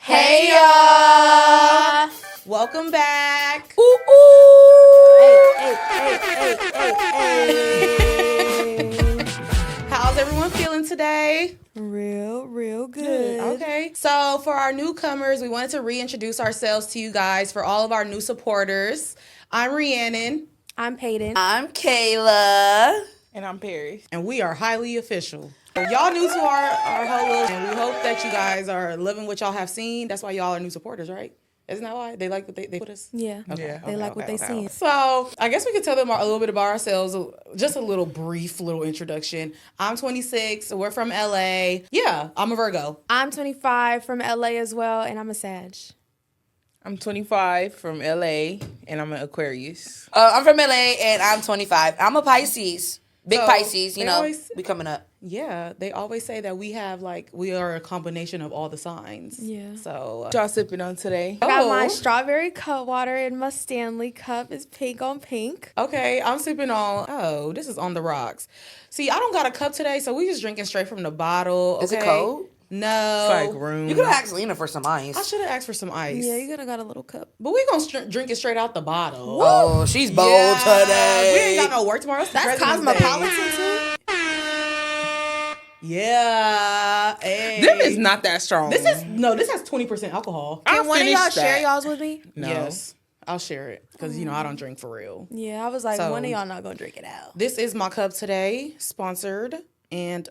Hey y'all! Welcome back. Ooh, ooh. Hey. How's everyone feeling today? Real good. Okay. So for our newcomers, we wanted to reintroduce ourselves to you guys. For all of our new supporters, I'm Reanan. I'm Payton. I'm Kayla. And I'm Perry. And we are highly official. Y'all new to our whole little, and we hope that you guys are loving what y'all have seen. That's why y'all are new supporters, right? Isn't that why? They like what they put us? Yeah. Okay, They like what they seen. So I guess we could tell them a little bit about ourselves, just a little brief little introduction. I'm 26. We're from LA. Yeah, I'm a Virgo. I'm 25 from LA as well, and I'm a Sag. I'm 25 from LA, and I'm an Aquarius. I'm from LA and I'm 25. I'm a Pisces. Big So, Pisces, they always- we coming up. Yeah, they always say that we are a combination of all the signs. Yeah. So What y'all sipping on today? I got my Oh. strawberry cut water in my Stanley cup. It's pink on pink. okay, I'm sipping on. Oh, this is on the rocks. See, I don't got a cup today, so we just drinking straight from the bottle. Okay? Is it cold? No. It's like room. You could have asked Lena for some ice. I should have asked for some ice. Yeah, you could have got a little cup. But we gonna drink it straight out the bottle. Oh, she's bold Yeah, today. We ain't got no work tomorrow. It's the That's President's Day. cosmopolitan too. Yeah. Hey. Them is not that strong. This has 20% alcohol. Can one of y'all finish share that. y'all's with me? No. Yes. I'll share it because I don't drink for real. Yeah, I was like, So- one of y'all not gonna drink it out. This is my cup today, sponsored, and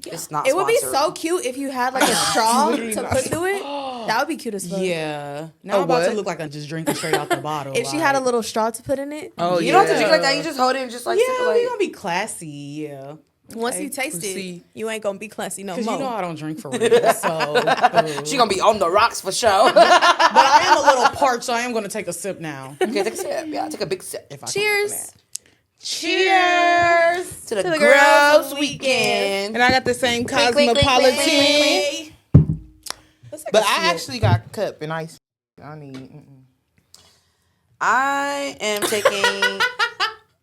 It's not It would be sponsored. so cute if you had like a straw literally to not put through it. That would be cute as fuck. yeah. Now I'm about what? to look like I'm just drinking straight out the bottle. If she had a little straw to put in it, Oh, You yeah. don't have to drink like that. You just hold it and just like sip it yeah, like. we gonna be classy. Yeah. once you taste proceed. it, you ain't gonna be classy no Because more. you know I don't drink for real, so. She gonna be on the rocks for sure. But I am a little parched, so I am gonna take a sip now. Okay, take a sip. Yeah, take a big sip. If I can Cheers. open it. Cheers. To the the girls' girls' weekend. And I got the same Clink, clink, clink, cosmopolitan. clink, Let's take But a I sip. actually got cup and ice. I need. I am taking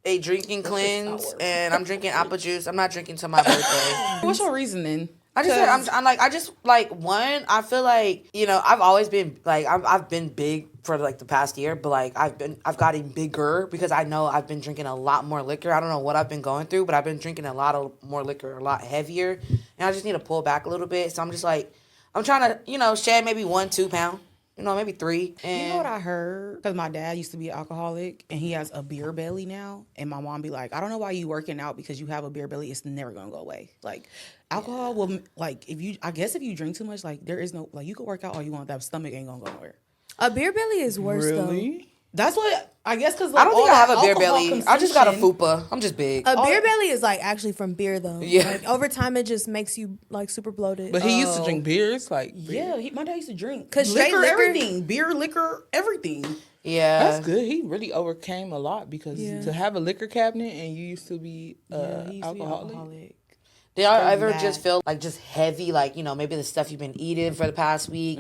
a drinking cleanse and I'm drinking apple juice. I'm not drinking till my birthday. What's your reasoning? I just one, I feel like, I've always been like, I've been big for like the past year, but like I've gotten bigger because I know I've been drinking a lot more liquor. I don't know what I've been going through, but I've been drinking a lot more liquor, a lot heavier, and I just need to pull back a little bit. So I'm just like, I'm trying to, shed maybe 1-2 pounds, maybe 3. And You know what I heard? Because my dad used to be an alcoholic, and he has a beer belly now. And my mom be like, I don't know why you working out because you have a beer belly. It's never gonna go away. Like alcohol will like if you drink too much, like there is no like you could work out all you want, that stomach ain't gonna go nowhere. A beer belly is worse Really? That's what I guess because I don't think I have a beer belly. I just got a fupa. I'm just big. though. A beer belly is like actually from beer though. Yeah. Like over time it just makes you like super bloated. But he used to drink beers. Like, Yeah, my dad used to drink 'Cause straight liquor- everything, beer, liquor, everything. Yeah. that's good. He really overcame a lot because Yeah. to have a liquor cabinet and you used to be Yeah, he used to be alcoholic. alcoholic. Did y'all ever bad. just feel like just heavy, like, maybe the stuff you've been eating for the past week?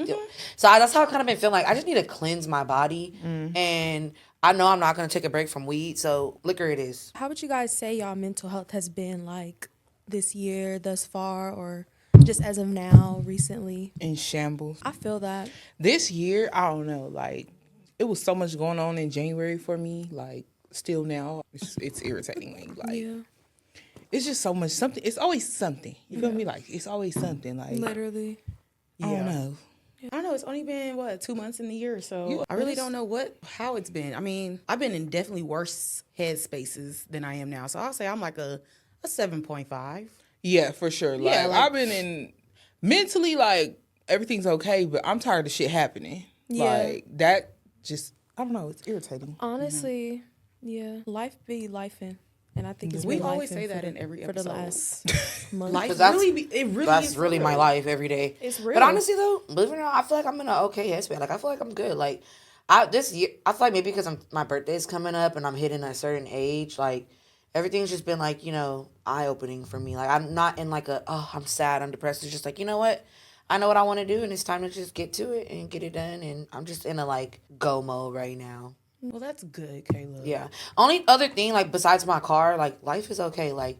So that's how I've kind of been feeling like I just need to cleanse my body. And I know I'm not going to take a break from weed, so liquor it is. How would you guys say y'all mental health has been like this year thus far or just as of now recently? In shambles. I feel that. This year, I don't know, like, it was so much going on in January for me. Like, still now, it's irritating me. Like, Yeah. it's just so much something. It's always something. You feel me? Like, it's always something. Like, Literally. I don't know. I don't know. It's only been 2 months in the year, so Yeah, I really don't know how it's been. I mean, I've been in definitely worse headspaces than I am now, so I'll say I'm like a 7.5. Yeah, for sure. Like, Yeah, like- I've been in mentally, like, everything's okay, but I'm tired of shit happening. Yeah. Like, that just, I don't know, it's irritating. Honestly, yeah. Life be lifing. And I think it's We been always lifing say for that the- in every for the episode. last month. Life that's- that's That's really my life every day. It's real. But honestly, though, believe it or not, I feel like I'm in an okay headspace. Like, I feel like I'm good. Like, this year, I feel like maybe because my birthday's coming up and I'm hitting a certain age, like, everything's just been, like, eye-opening for me. Like, I'm not in, like, I'm sad, I'm depressed. It's just like, you know what? I know what I want to do, and it's time to just get to it and get it done. And I'm just in a, like, go mode right now. Well, that's good, Kayla. Yeah. Only other thing, like, besides my car, like, life is okay. Like,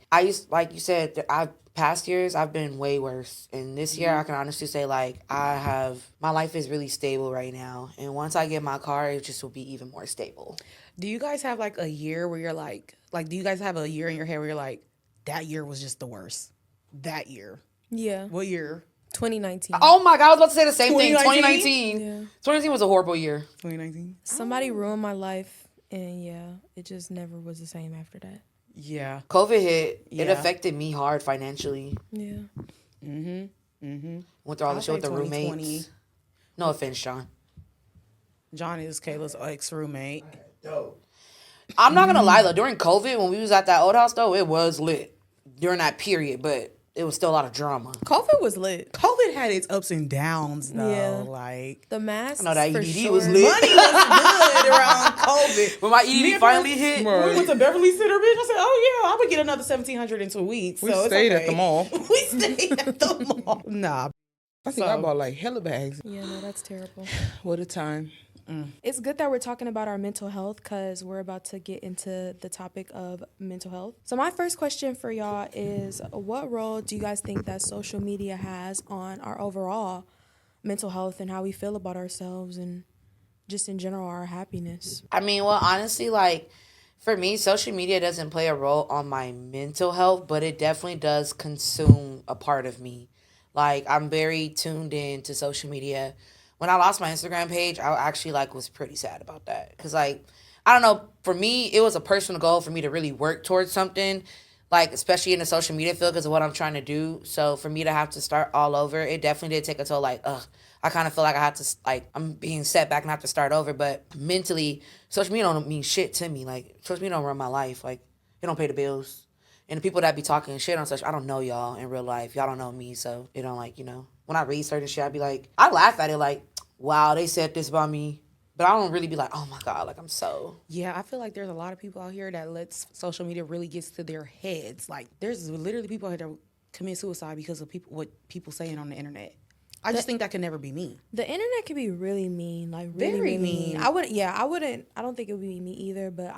like you said, that I've past years I've been way worse, and this year I can honestly say like my life is really stable right now, and once I get my car, it just will be even more stable. Do you guys have like a year where you're like do you guys have a year in your head where you're like, that year was just the worst? That year. Yeah. What year? 2019. Oh my god, I was about to say the same thing. 2019? 2019. Yeah. 2019 was a horrible year. 2019. Somebody ruined my life, and yeah, it just never was the same after that. Yeah. COVID hit. It Yeah. affected me hard financially. Yeah. Went through all the I'll shit with say the 2020. roommates. No offense, John. John is Kayla's ex-roommate. I'm not gonna lie though. During COVID, when we was at that old house though, it was lit during that period, but it was still a lot of drama. COVID was lit. COVID had its ups and downs though. Yeah. Like The masks. I know that for EDD sure. was lit. money was good around COVID. When my Me ED and finally Chris- hit, We went to Beverly Center, bitch. I said, "Oh yeah, I would get another 1,700 in 2 weeks." We so it's stayed at okay. the mall. We stayed at the mall. Nah, I think I bought like hella bags. Yeah, no, that's terrible. What a time. It's good that we're talking about our mental health because we're about to get into the topic of mental health. So my first question for y'all is, what role do you guys think that social media has on our overall mental health and how we feel about ourselves and just in general our happiness? I mean, well, honestly, like for me, social media doesn't play a role on my mental health, but it definitely does consume a part of me. Like I'm very tuned in to social media. When I lost my Instagram page, I actually like was pretty sad about that. Cause like, I don't know, for me, it was a personal goal for me to really work towards something, like especially in the social media field because of what I'm trying to do. So for me to have to start all over, it definitely did take a toll. Like, I kind of feel like I have to, like, I'm being set back and I have to start over. But mentally, social media don't mean shit to me. Like, social media don't run my life. Like, it don't pay the bills. And the people that be talking shit on social, I don't know y'all in real life. Y'all don't know me, so it don't like, when I read certain shit, I be like, I laugh at it like, wow, they said this about me. But I don't really be like, oh my God, like I'm so. Yeah, I feel like there's a lot of people out here that lets social media really gets to their heads. Like there's literally people out here that commit suicide because of what people saying on the internet. I just think that could never be me. The internet can be really mean, like really, Very really mean. I don't think it would be me either, but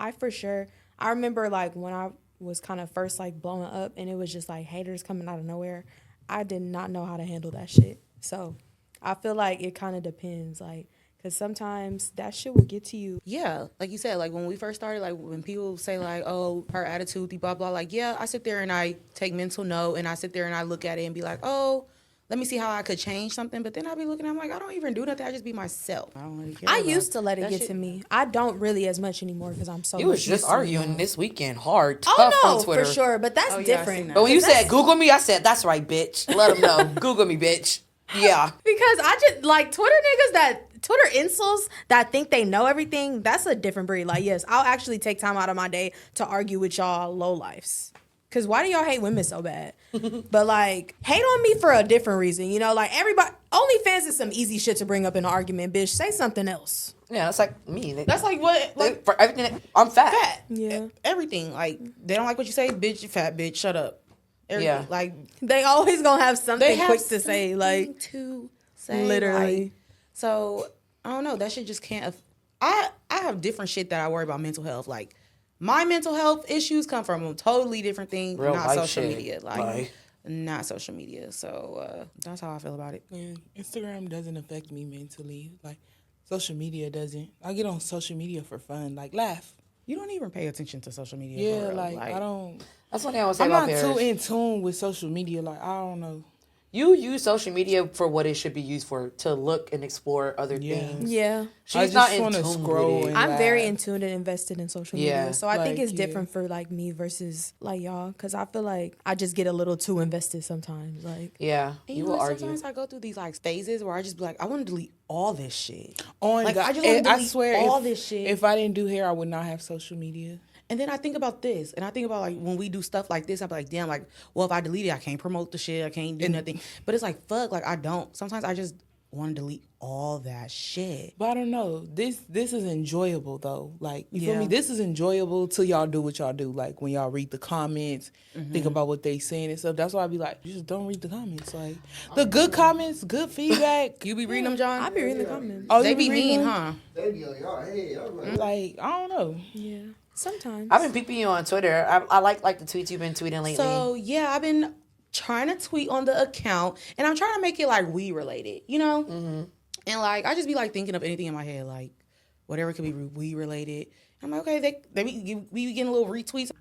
I remember like when I was kind of first like blowing up and it was just like haters coming out of nowhere. I did not know how to handle that shit. So I feel like it kind of depends, like, because sometimes that shit will get to you. Yeah, like you said, like when we first started, like when people say like, oh, her attitude, blah, blah, like, yeah, I sit there and I take mental note and I sit there and I look at it and be like, oh, let me see how I could change something. But then I'll be looking, I'm like, I don't even do nothing. I just be myself. I don't really care. I about used to let it that get shit. to me. I don't really as much anymore because I'm so You much was just used to it arguing now. this weekend hard, tough Oh, no, on Twitter. for sure. But that's Oh, yeah, I different. seen that. But when you Because said Google me, I said, that's right, bitch. Let them know. Google me, bitch. Yeah. Because I just like Twitter insults that think they know everything. That's a different breed. Like, yes, I'll actually take time out of my day to argue with y'all low lifes. Cause why do y'all hate women so bad? But like, hate on me for a different reason. Like everybody, OnlyFans is some easy shit to bring up in an argument. Bitch, say something else. Yeah, that's like me. That's like what, like for everything, I'm fat. fat. Yeah. Everything. Like they don't like what you say, bitch, you fat bitch, shut up. Everything. Yeah. Like They always gonna have something they have quick to say. Like, something to say. literally. Like, so I don't know. That shit just can't. I have different shit that I worry about mental health. Like my mental health issues come from a totally different thing, Real not life social shit. media. Like- not social media. So that's how I feel about it. Man, Instagram doesn't affect me mentally. Like, social media doesn't. I get on social media for fun, like laugh. You don't even pay attention to social media. Yeah, for real. like I don't. That's one thing I would say I'm about not Paris. too in tune with social media. Like, I don't know. You use social media for what it should be used for, to look and explore other Yeah. things. yeah. I She's not just in wanna tune scroll with it. and- I'm very laugh. in tune and invested in social Yeah. media. So I think Like, it's different for like me versus like y'all. Cause I feel like I just get a little too invested sometimes. Like, Yeah, And you know will what? argue. Sometimes I go through these like phases where I just be like, I want to delete all this shit. On Like, God, I just wanna I delete swear, all if, this shit. If I didn't do hair, I would not have social media. And then I think about this, and I think about like when we do stuff like this, I'm like, damn, like, well, if I delete it, I can't promote the shit, I can't do nothing. But it's like, fuck, like I don't. Sometimes I just want to delete all that shit. But I don't know. This is enjoyable though. Like, you feel Yeah. me? This is enjoyable till y'all do what y'all do. Like when y'all read the comments, Mm-hmm. think about what they saying and stuff. That's why I be like, just don't read the comments. Like the good comments, good feedback. You be reading them, John? I be reading the comments. Oh, They you be reading mean, them? huh? They be on y'all head. I'm like, Like, I don't know. Yeah. Sometimes. I've been peeping you on Twitter. I like the tweets you've been tweeting lately. So yeah, I've been trying to tweet on the account, and I'm trying to make it like we related, you know? Mm-hmm. And like I just be like thinking of anything in my head, like whatever could be we related. I'm like, okay, we be getting little retweets.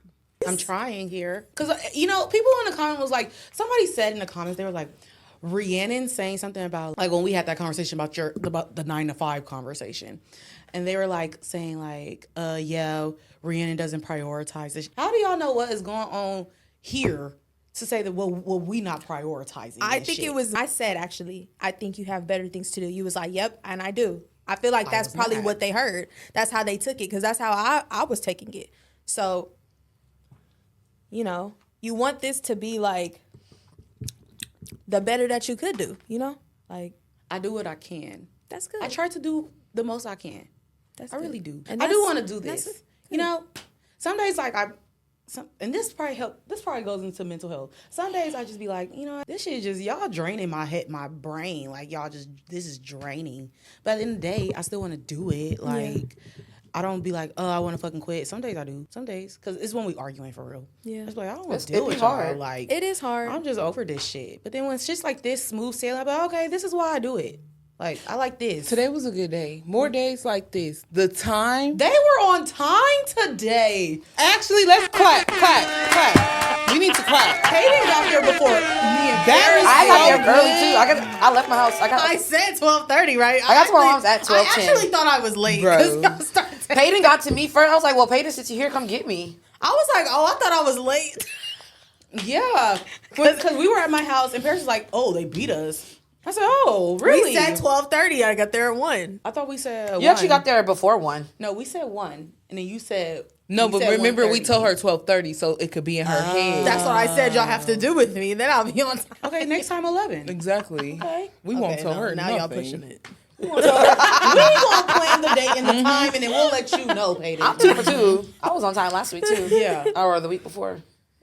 I'm trying here because you know people in the comments was like, somebody said in the comments they were like, Reanan saying something about like when we had that conversation about the 9 to 5 conversation, and they were like saying like, yeah, Reanan doesn't prioritize this. How do y'all know what is going on here to say that well we not prioritizing? I think it was. I said actually, I think you have better things to do. You was like, yep, and I do. I feel like that's probably what they heard. That's how they took it because that's how I was taking it. So, you know, you want this to be like the better that you could do, you know? Like I do what I can. That's good. I try to do the most I can. That's I good. really do. And I do that's- want to do that's this. good. You know, some days like and this probably goes into mental health. Some days I just be like, you know, this shit just y'all draining my brain. Like y'all just this is draining. But at the end of the day, I still want to do it. Like I don't be like, oh, I want to fucking quit. Some days I do. Some days because it's when we arguing for real. Yeah. It's like I don't want to It deal be with y'all. hard. Like It is hard. I'm just over this shit. But then when it's just like this smooth sailing, I'm like, okay, this is why I do it. Like I like this. Today was a good day. More days like this. The time. They were on time today. Actually, let's clap. We need to clap. Payton got here before me and That is I got so there early too. I left my house. I said 12:30, right? I got to my mom's at 12:10. I actually thought I was late because Bro. y'all started. Payton got to me first. I was like, well, Payton, since you're here, come get me. I was like, oh, I thought I was late. Yeah, because we were at my house and Paris was like, "Oh, they beat us." I said, "Oh, really?" We said 12:30. I got there at 1. I thought we said You 1. actually got there before 1. No, we said 1, and then you said No, you but said remember we 1:30. told her 12:30, so it could be in her head. That's what I said y'all have to do with me. Then I'll be on time. Okay, next time 11. Exactly. Okay. We won't Okay, tell no, her now nothing. y'all pushing it. We gonna plan the date and the time, and then we'll let you know, Payton. I'm 2 for 2. I was on time last week too. Yeah. Or the week before.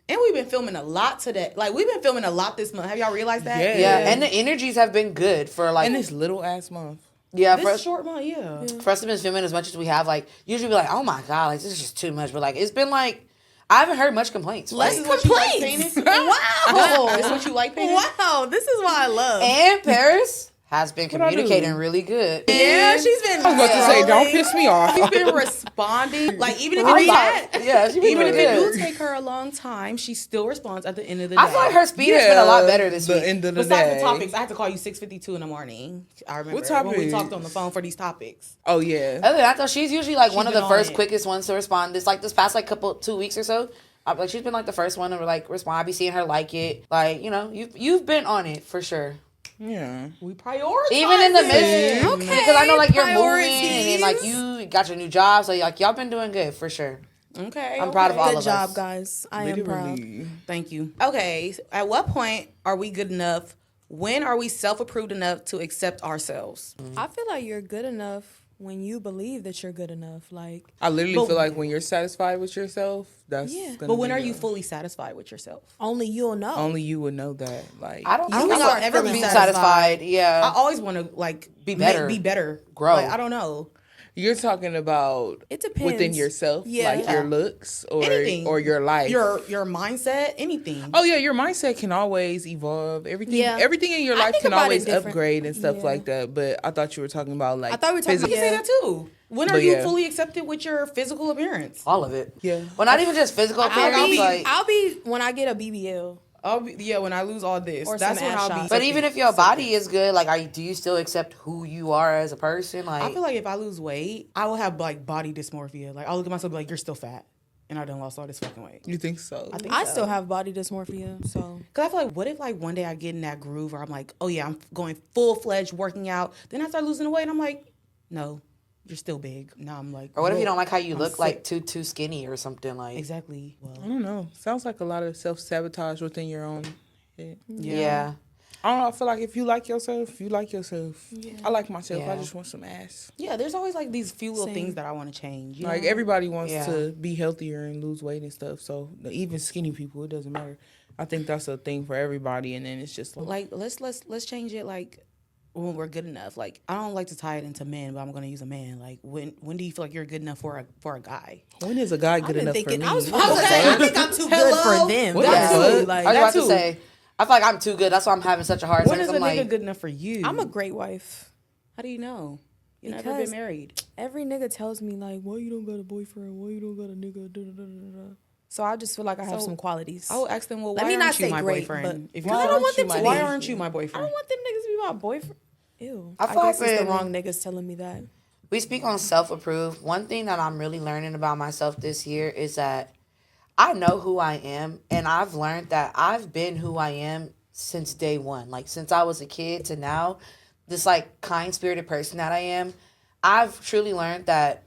And we've been filming a lot today. Like we've been filming a lot this month. Have y'all realized that? Yeah. Yeah, and the energies have been good for like. In this little ass month. Yeah, This short month, yeah. for us to been filming as much as we have, like usually be like, oh my god, like this is just too much. But like it's been like I haven't heard much complaints. Less Like, What you like, complaints. Payton? Wow. This what you like, Payton? Wow. This is what I love. and Paris has been I do? communicating really good. Yeah, she's been. I was about to say, don't piss me off. She's been responding. Like even if I it be thought- yeah, she been even doing if it good. do take her a long time, she still responds at the end of the day. I feel like her speed has been a lot better this the week. end of the Besides day. the topics, I had to call you 6:52 in the morning. I remember What when we topics? talked on the phone for these topics. Oh yeah. Other than that, though, she's usually like one of been the on first it. quickest ones to respond. This past like 2 weeks or so. Like she's been like the first one to like respond. I be seeing her like it. Like you know, you've been on it for sure. Yeah. We prioritize Even in the midst, it. Okay, because I know like you're moving and like priorities. you got your new job, so like y'all been doing good for sure. Okay, I'm proud of all Good of job, us. guys. I am proud. Literally. Thank you. Okay, at what point are we good enough? When are we self-approved enough to accept ourselves? I feel like you're good enough when you believe that you're good enough. Like, I literally But- feel like when you're satisfied with yourself, that's Yeah. gonna But when be are you your- fully satisfied with yourself? only you'll know. only you would know that. Like I don't You think are I'll ever ever be satisfied. satisfied. Yeah, I always want to like Be better. be better, Grow. Like, I don't know. you're talking about It depends. within yourself, Yeah. like your looks or Anything. or your life. Your mindset, anything. Oh yeah, your mindset can always evolve. Everything, Yeah. everything in your I life think can about it always different. upgrade and stuff Yeah. like that. But I thought you were talking about like. I thought we were talking I can about- say Yeah. that too. When are But you yeah. fully accepted with your physical appearance? all of it. Yeah. Well, not even just physical appearance. I'll be when I get a BBL. When I lose all this, Or that's some when ass I'll be. shots. But even if your body is good, like, do you still accept who you are as a person? Like, I feel like if I lose weight, I will have like body dysmorphia. Like I'll look at myself and be like, "You're still fat," and I done lost all this fucking weight. You think so? I think I so. still have body dysmorphia, so Cause I feel like, what if like one day I get in that groove where I'm like, "Oh yeah, I'm going full fledged working out." Then I start losing the weight, and I'm like, "No, you're still big." Now I'm like, or what if you "Whoa, don't like how you I'm look, sick." like too skinny or something? Like, Exactly. Well, I don't know. Sounds like a lot of self sabotage within your own head. yeah. I don't know. I feel like if you like yourself, you like yourself. I like myself. I Yeah. just want some ass. yeah. There's always like these few little Same. things that I want to change. You Like know? everybody wants Yeah. to be healthier and lose weight and stuff. So even skinny people, it doesn't matter. I think that's a thing for everybody. And then it's just like, Like let's change it. Like when we're good enough. Like I don't like to tie it into men, but I'm gonna use a man. Like when do you feel like you're good enough for a guy? when is a guy I've good been enough thinking. for me? I was saying, I think I'm too good for them. What the That's fuck? me, like, I was about too. to say, I feel like I'm too good. That's why I'm having such a hard time. When is a I'm nigga like, good enough for you? I'm a great wife. How do you know? You never Because been married. every nigga tells me like, why you don't got a boyfriend? Why you don't got a nigga? Da, da, da, da, da. So I just feel like I have some qualities. I will ask them, well, Let why me not aren't you say my great, boyfriend? but- 'cause I don't want them to be. Why aren't you my I boyfriend? don't want them niggas to be my boyfriend. Ew. I I feel guess like it's the when- wrong niggas telling me that. we speak on self-approve. One thing that I'm really learning about myself this year is that I know who I am, and I've learned that I've been who I am since day one. Like, since I was a kid to now, this, like, kind-spirited person that I am, I've truly learned that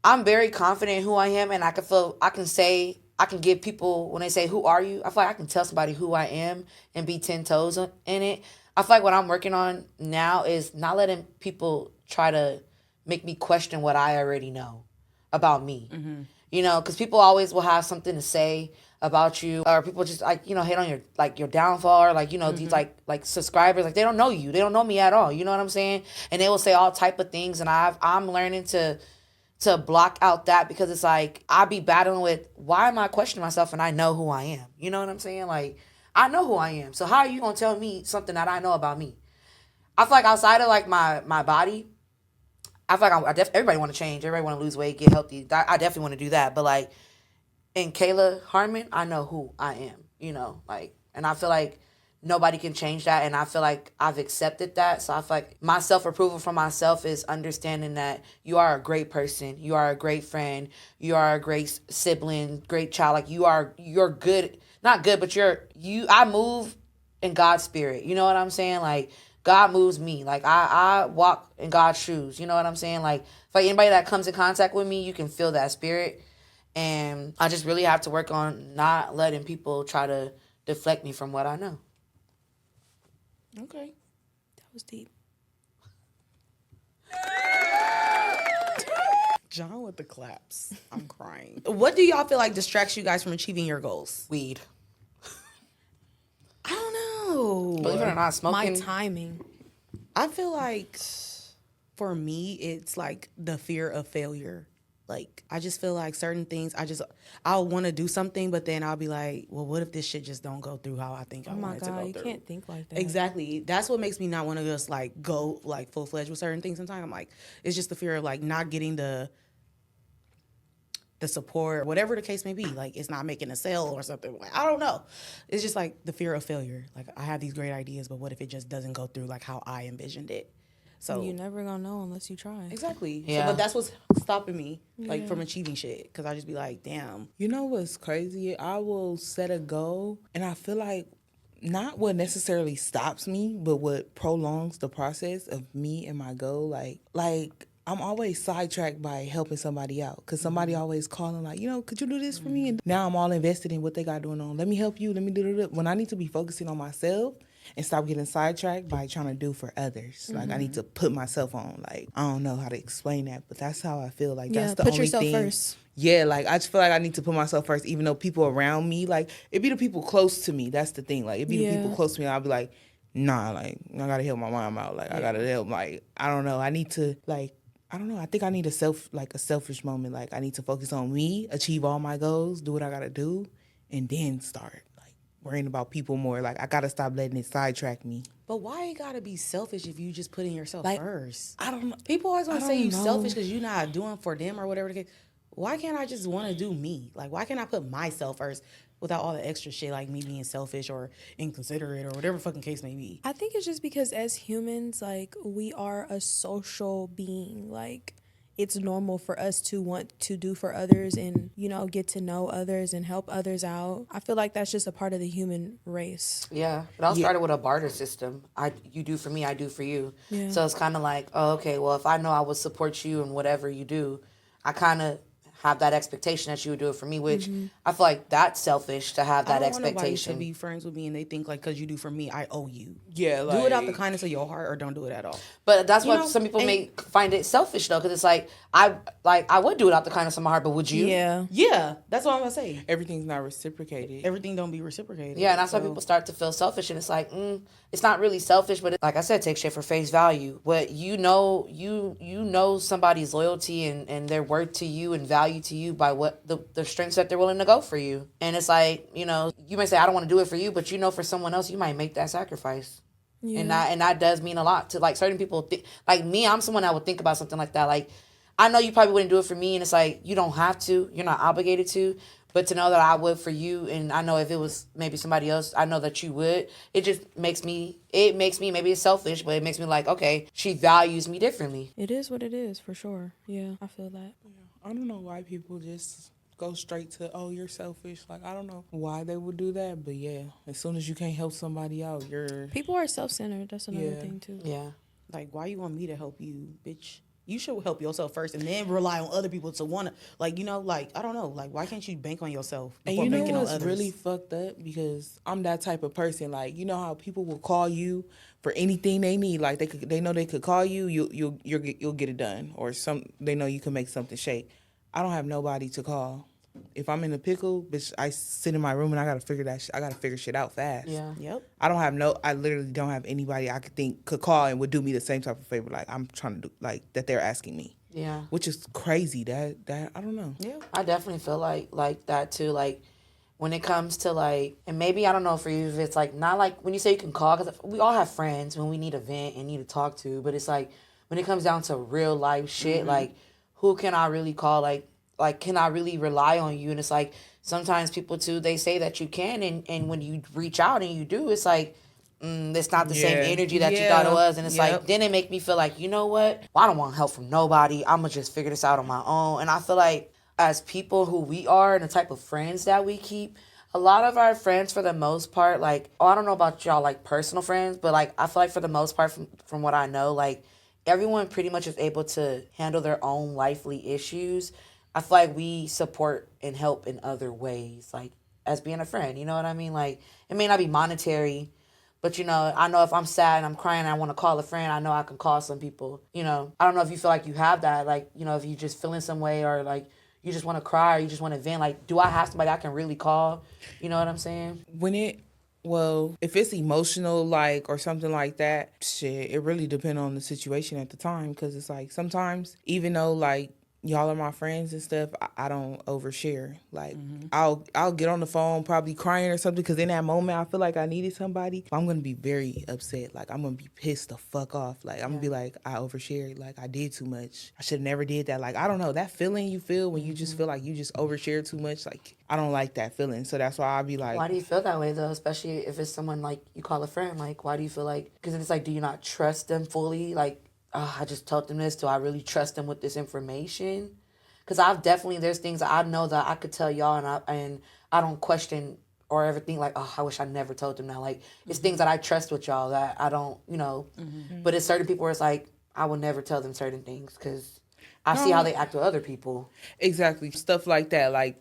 I'm very confident in who I am, and I can give people, when they say, who are you? I feel like I can tell somebody who I am and be 10 toes in it. I feel like what I'm working on now is not letting people try to make me question what I already know about me. Mm-hmm. You know, because people always will have something to say about you, or people just, like, you know, hate on your downfall, or, like, you know, these like subscribers, like, they don't know you, they don't know me at all, you know what I'm saying? And they will say all type of things, and I'm learning to block out that, because it's like I be battling with, why am I questioning myself and I know who I am? You know what I'm saying? Like, I know who I am, so how are you gonna tell me something that I know about me? I feel like outside of, like, my body, I feel like everybody want to change. Everybody want to lose weight, get healthy. I definitely want to do that. But, like, in Kayla Harmon, I know who I am, you know, like, and I feel like nobody can change that. And I feel like I've accepted that. So I feel like my self-approval for myself is understanding that you are a great person. You are a great friend. You are a great sibling, great child. Like, you're good, not good, but I move in God's spirit. You know what I'm saying? Like, God moves me. Like, I walk in God's shoes. You know what I'm saying? Like, anybody that comes in contact with me, you can feel that spirit. And I just really have to work on not letting people try to deflect me from what I know. Okay. That was deep. John with the claps. I'm crying. What do y'all feel like distracts you guys from achieving your goals? Weed. I don't know. Believe it or not, My smoking. timing. I feel like for me, it's like the fear of failure. Like, I just feel like certain things, I'll want to do something, but then I'll be like, well, what if this shit just don't go through how I think I Oh my want it to God, go you through? can't think like that. Exactly. That's what makes me not want to just, like, go, like, full-fledged with certain things sometimes. I'm like, it's just the fear of, like, not getting the support, whatever the case may be. Like, it's not making a sale or something. Like, I don't know. It's just, like, the fear of failure. Like, I have these great ideas, but what if it just doesn't go through, like, how I envisioned it? So You're never gonna know unless you try. exactly. Yeah. So, but that's what's stopping me, like, from achieving shit. Because I just be like, damn. You know what's crazy? I will set a goal, and I feel like not what necessarily stops me, but what prolongs the process of me and my goal. Like I'm always sidetracked by helping somebody out, because somebody always calling like, you know, could you do this for me? And now I'm all invested in what they got going on. Let me help you. Let me do it. When I need to be focusing on myself and stop getting sidetracked by trying to do for others. Like, I need to put myself on. Like, I don't know how to explain that, but that's how I feel. Like, that's the put only yourself thing. first. Yeah, like, I just feel like I need to put myself first, even though people around me, like, it be the people close to me. That's the thing. Like, it be the people close to me. I'll be like, nah, like, I gotta help my mom out. Like, I gotta help. Like, I don't know. I need to, like, I don't know. I think I need a selfish moment. Like, I need to focus on me, achieve all my goals, do what I gotta do, and then start, like, worrying about people more. Like, I gotta stop letting it sidetrack me. But why you gotta be selfish if you just putting yourself Like, first? I don't know. People always want I to say don't you know. selfish because you're not doing for them or whatever the case. Why can't I just want to do me? Like, why can't I put myself first without all the extra shit, like me being selfish or inconsiderate or whatever fucking case may be? I think it's just because as humans, like, we are a social being. Like, it's normal for us to want to do for others and, you know, get to know others and help others out. I feel like that's just a part of the human race. Yeah, it all started with a barter system. You do for me, I do for you. Yeah. So it's kind of like, oh, okay, well, if I know I would support you in whatever you do, I kind of have that expectation that you would do it for me, which I feel like that's selfish to have that I don't want nobody to expectation. be friends with me and they think like because you do for me, I owe you. Yeah, Do it out the like- kindness of your heart or don't do it at all. But that's You why know, some people and- may find it selfish though, because it's like I would do it out the kindness of my heart, but would you? Yeah. Yeah, that's what I'm gonna say. Everything's not reciprocated. Everything don't be reciprocated. Yeah, and that's why So- people start to feel selfish, and it's like, it's not really selfish, but like I said, take shit for face value. What you know somebody's loyalty and their worth to you and value value to you by what the strengths that they're willing to go for you. And it's like, you know, you may say, I don't want to do it for you, but you know, for someone else, you might make that sacrifice. Yeah. And that does mean a lot to like certain people. Like me, I'm someone that would think about something like that. Like, I know you probably wouldn't do it for me, and it's like, you don't have to. You're not obligated to. But to know that I would for you, and I know if it was maybe somebody else, I know that you would. It just makes me, maybe it's selfish, but it makes me like, okay, she values me differently. It is what it is, for sure. Yeah, I feel that. I don't know why people just go straight to, oh, you're selfish. Like, I don't know why they would do that, but yeah, as soon as you can't help somebody out, you're... People are self-centered. That's another thing, too. Yeah. Like, why you want me to help you, bitch? You should help yourself first and then rely on other people to want to, like, you know, like, I don't know. Like, why can't you bank on yourself before and you know banking on what's others? really fucked up? Because I'm that type of person. Like, you know how people will call you for anything they need. Like, they know they could call you, you'll get it done. Or they know you can make something shake. I don't have nobody to call. If I'm in a pickle, bitch, I sit in my room and I gotta figure shit out fast. Yeah. Yep. I literally don't have anybody I could call and would do me the same type of favor like I'm trying to do, like that they're asking me. Yeah. Which is crazy. That I don't know. Yeah. I definitely feel like that too. Like when it comes to like, and maybe I don't know for you if it's like not like when you say you can call, because we all have friends when we need a vent and need to talk to, but it's like when it comes down to real life shit, like who can I really call? Like, can I really rely on you? And it's like, sometimes people too, they say that you can. And when you reach out and you do, it's like, it's not the same energy that you thought it was. And it's like, then it make me feel like, you know what? Well, I don't want help from nobody. I'm going to just figure this out on my own. And I feel like as people who we are and the type of friends that we keep, a lot of our friends for the most part, like, I don't know about y'all, like personal friends, but like, I feel like for the most part from what I know, like everyone pretty much is able to handle their own lifely issues. I feel like we support and help in other ways, like as being a friend, you know what I mean? Like, it may not be monetary, but, you know, I know if I'm sad and I'm crying and I want to call a friend, I know I can call some people, you know. I don't know if you feel like you have that, like, you know, if you just feel in some way or, like, you just want to cry or you just want to vent. Like, do I have somebody I can really call? You know what I'm saying? If it's emotional, like, or something like that, shit, it really depends on the situation at the time. Because it's like sometimes, even though, like, y'all are my friends and stuff, I don't overshare. Like, I'll get on the phone probably crying or something because in that moment I feel like I needed somebody. I'm going to be very upset. Like, I'm going to be pissed the fuck off. Like, I'm going to be like, I overshared. Like, I did too much. I should have never did that. Like, I don't know. That feeling you feel when you just feel like you just overshared too much, like, I don't like that feeling. So that's why I'll be like... Why do you feel that way, though? Especially if it's someone, like, you call a friend. Like, why do you feel like... Because it's like, do you not trust them fully? Like, I just told them this. Do I really trust them with this information? Because there's things that I know that I could tell y'all and I don't question or ever think like, oh, I wish I never told them that. Like, it's things that I trust with y'all that I don't, you know. But it's certain people where it's like, I will never tell them certain things because I see how they act with other people. Exactly. Stuff like that. Like,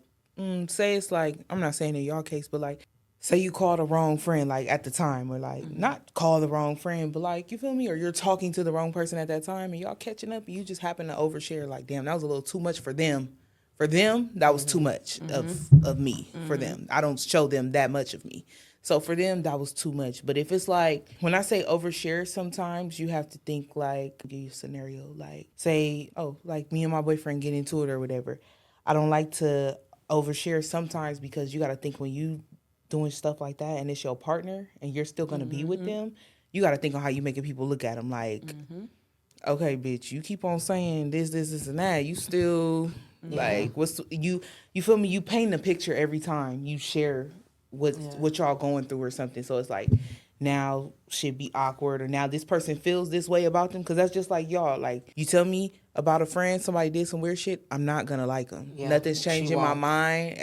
say it's like, I'm not saying in y'all case, but like, say you call the wrong friend, like, at the time, or, like, not call the wrong friend, but, like, you feel me? Or you're talking to the wrong person at that time, and y'all catching up, and you just happen to overshare, like, damn, that was a little too much for them. For them, that was too much of me for them. I don't show them that much of me. So for them, that was too much. But if it's like, when I say overshare, sometimes you have to think, like, I'll give you a scenario, like, say, oh, like, me and my boyfriend get into it or whatever. I don't like to overshare sometimes because you got to think when you doing stuff like that and it's your partner and you're still going to be with them, you got to think on how you making people look at them like, okay, bitch, you keep on saying this, and that. You still, like, you feel me? You paint a picture every time you share what y'all going through or something. So it's like, now should be awkward or now this person feels this way about them. Because that's just like y'all. Like, you tell me about a friend, somebody did some weird shit, I'm not going to like them. Yeah, nothing's changing my mind.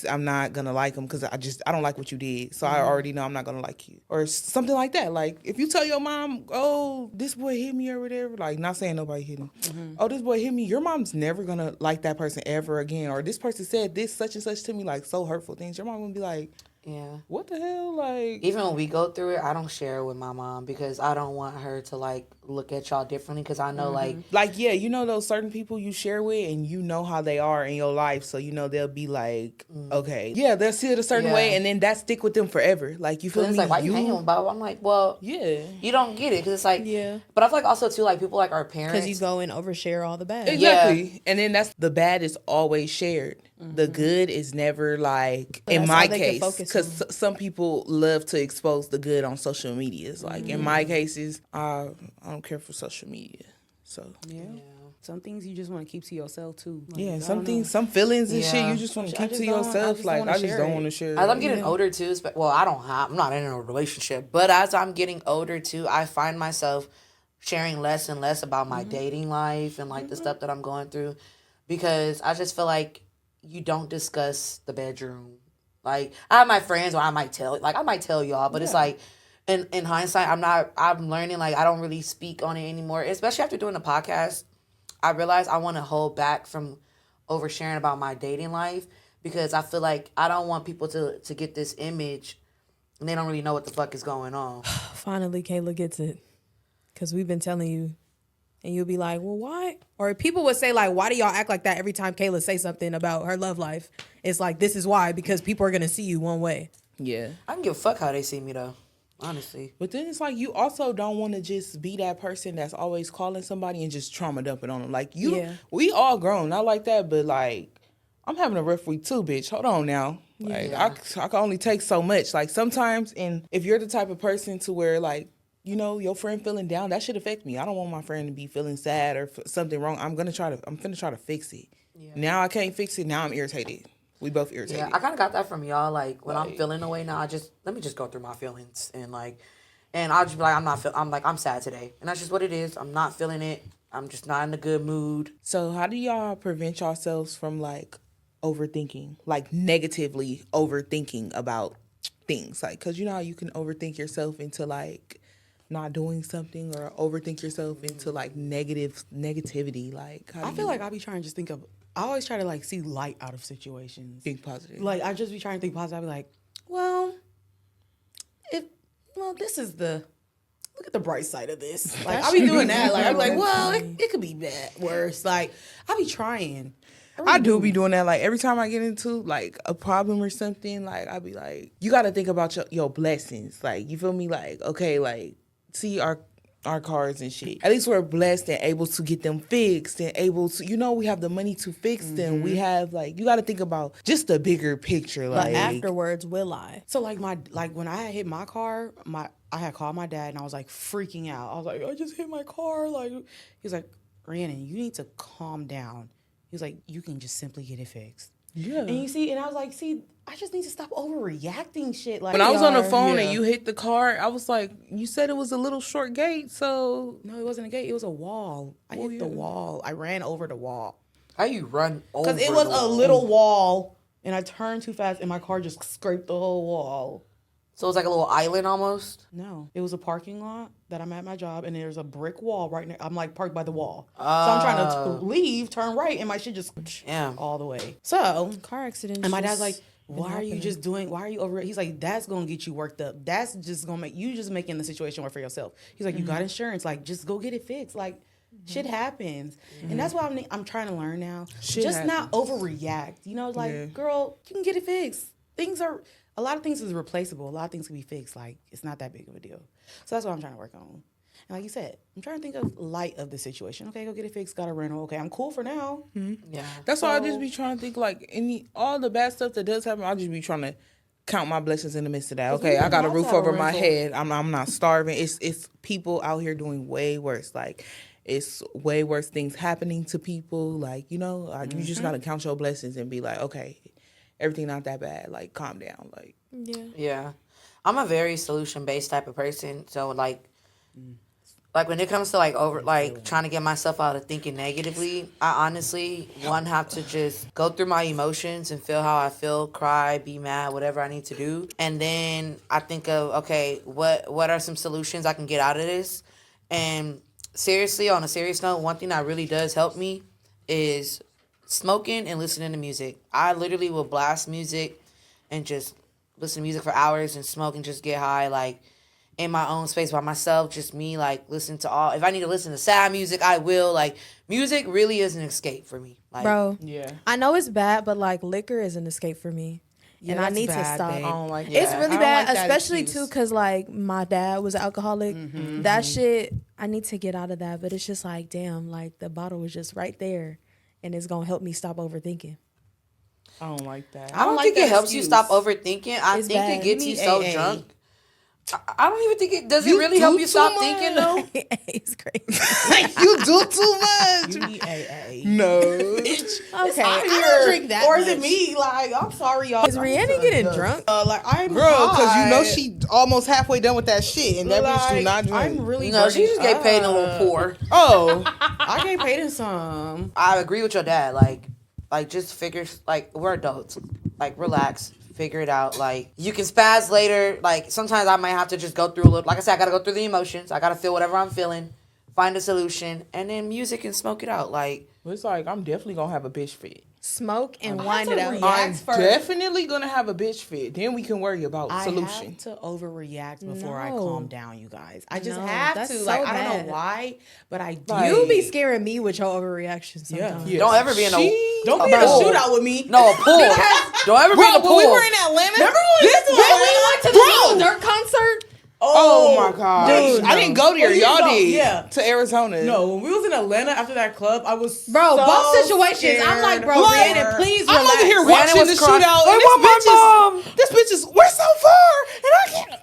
I'm not going to like them because I don't like what you did. So I already know I'm not going to like you. Or something like that. Like, if you tell your mom, oh, this boy hit me or whatever, like, not saying nobody hit him. Oh, this boy hit me. Your mom's never going to like that person ever again. Or this person said this such and such to me, like, so hurtful things. Your mom going to be like, yeah, what the hell? Like, even when we go through it, I don't share it with my mom because I don't want her to like look at y'all differently because I know like Yeah, you know those certain people you share with and you know how they are in your life, so you know they'll be like, okay, yeah, they'll see it a certain way, and then that stick with them forever. Like, you feel me? It's like, why you hanging with Bob? I'm like, well, yeah, you don't get it because it's like, Yeah. But I feel like also too like people like our parents Because you go and overshare all the bad. exactly. And then that's the bad is always shared. The good is never like, in that's my all they can case, focus because some people love to expose the good on social media. It's like, in my cases, I don't care for social media. So Yeah. Some things you just want to keep to yourself too. Like, yeah, I some don't things, know. some feelings and shit, Yeah. you just want to I keep just to don't- I yourself. just Like, don't I wanna just share don't it. want to share. As I'm getting older too, well, I'm not in a relationship, but as I'm getting older too, I find myself sharing less and less about my dating life and like the stuff that I'm going through because I just feel like you don't discuss the bedroom. Like I have my friends or I might tell y'all, but it's like in hindsight, I'm learning like I don't really speak on it anymore, especially after doing the podcast. I realized I want to hold back from oversharing about my dating life because I feel like I don't want people to get this image and they don't really know what the fuck is going on. Finally, Kayla gets it. Because we've been telling you. And you'll be like, well, why? Or people would say, like, why do y'all act like that every time Kayla say something about her love life? It's like, this is why. Because people are going to see you one way. Yeah. I can give a fuck how they see me though, honestly. But then it's like you also don't want to just be that person that's always calling somebody and just trauma dumping on them. Like we all grown, not like that, but like I'm having a rough week too, bitch. Hold on now. Like I can only take so much. Like sometimes, and if you're the type of person to where like, you know, your friend feeling down, that should affect me. I don't want my friend to be feeling sad or something wrong. I'm finna try to fix it. Yeah. Now I can't fix it. Now I'm irritated. We both irritated. Yeah, I kind of got that from y'all. Like when I'm feeling away now, let me just go through my feelings and I'll just be like, I'm sad today, and that's just what it is. I'm not feeling it. I'm just not in a good mood. So how do y'all prevent yourselves from like overthinking, like negatively overthinking about things? Like, cause you know how you can overthink yourself into like not doing something or overthink yourself into like negativity. Like, I feel like I be trying to just I always try to like see light out of situations. think positive. Like I just be trying to think positive. I be like, well, this is look at the bright side of this. Like I be doing that. Like I be like, well, it could be bad, worse. Like I be trying. I do be doing that. Like every time I get into like a problem or something, like I be like, you got to think about your blessings. Like, you feel me? Like, okay, like see our cars and shit. At least we're blessed and able to get them fixed and able to, you know, we have the money to fix them. We have like, you got to think about just the bigger picture. But Like afterwards, will I? So like when I had hit my car, I had called my dad and I was like freaking out. I was like, I just hit my car. Like he's like, Reanan, you need to calm down. He's like, you can just simply get it fixed. Yeah. And you see, and I was like, I just need to stop overreacting shit. Like when I was on the phone and you hit the car, I was like, you said it was a little short gate, so no, it wasn't a gate. It was a wall. I hit the wall. I ran over the wall. How you run over? Because it was a little wall, and I turned too fast, and my car just scraped the whole wall. So it was like a little island almost? No. It was a parking lot that I'm at my job, and there's a brick wall right near. I'm like parked by the wall. So I'm trying to leave, turn right, and my shit just all the way. So, Car accident. and my dad's like, why are you over it? He's like, that's going to get you worked up. That's just going to make you just making the situation work for yourself. He's like, you got insurance. Like, just go get it fixed. Like, shit happens. And that's what I'm trying to learn now. Not overreact. You know, like, girl, you can get it fixed. A lot of things is replaceable. A lot of things can be fixed. Like, it's not that big of a deal. So that's what I'm trying to work on. And like you said, I'm trying to think of light of the situation. Okay, go get it fixed. Got a rental. Okay, I'm cool for now. Yeah. That's why I just be trying to think like all the bad stuff that does happen. I'll just be trying to count my blessings in the midst of that. Okay, I got a roof over my head. I'm not starving. It's people out here doing way worse. Like, it's way worse things happening to people. Like, you know, you just gotta count your blessings and be like, okay, everything not that bad. Like, calm down. Like, yeah, I'm a very solution based type of person. So like when it comes to trying to get myself out of thinking negatively, I honestly have to just go through my emotions and feel how I feel, cry, be mad, whatever I need to do, and then I think of, okay, what are some solutions I can get out of this? And seriously, on a serious note, one thing that really does help me is smoking and listening to music. I literally will blast music and just listen to music for hours and smoke and just get high. Like, in my own space by myself, just me, like, listen to all. If I need to listen to sad music, I will. Like, music really is an escape for me. Like, Bro, Yeah. I know it's bad, but like liquor is an escape for me. Yeah, and I that's need bad, to stop. babe. I don't like It's that. really I don't bad, like that especially excuse. too, because like my dad was an alcoholic. That shit, I need to get out of that. But it's just like, damn, like the bottle was just right there, and it's gonna help me stop overthinking. I don't like that. I don't like think that it helps you excuse. stop overthinking. I It's think bad. it gets You you need so AA. drunk. I don't even think it does. It You really help do you too stop much. thinking though. It's crazy. You do too much. You need AA. No. Okay, I I don't don't drink that. Or is it much. me? Like, I'm sorry, y'all. Is Reanan getting drunk? Like, I'm Girl, because you know high. she almost halfway done with that shit, and that bitch do Like, not drink. I'm really No, she burning just get paid a little up. poor. Oh, I gave Payton some. I agree with your dad. Like just figure. Like we're adults. Like relax. Figure it out. Like you can spaz later. Like sometimes I might have to just go through a little. Like I said, I gotta go through the emotions. I gotta feel whatever I'm feeling. Find a solution, and then music and smoke it out. Like it's like I'm definitely gonna have a bitch fit. Smoke and I wind have it to out. react. I'm first. definitely gonna have a bitch fit. Then we can worry about I solution. have to overreact before I No. calm down, you guys. I just No, have that's to. so Like, I don't bad. know why, but I do. Like- You be scaring me with your overreaction sometimes. Yeah. don't ever be in a Don't be in a pool. shootout with me. No, a pool. don't ever be in Bro, a when pool. we were in Atlanta, Remember when we this went to bitch- Atlanta? went to the Little Dirt concert. Oh my god, dude, I didn't go there. Oh, you Y'all didn't go, did. yeah. To Arizona. No, when we was in Atlanta after that club, I was Bro, so both situations. I'm like, bro, Like, Reanan, please I'm relax. over here Reanan watching was the crying. shootout, I and want my mom. this bitch is we're so far, and I can't.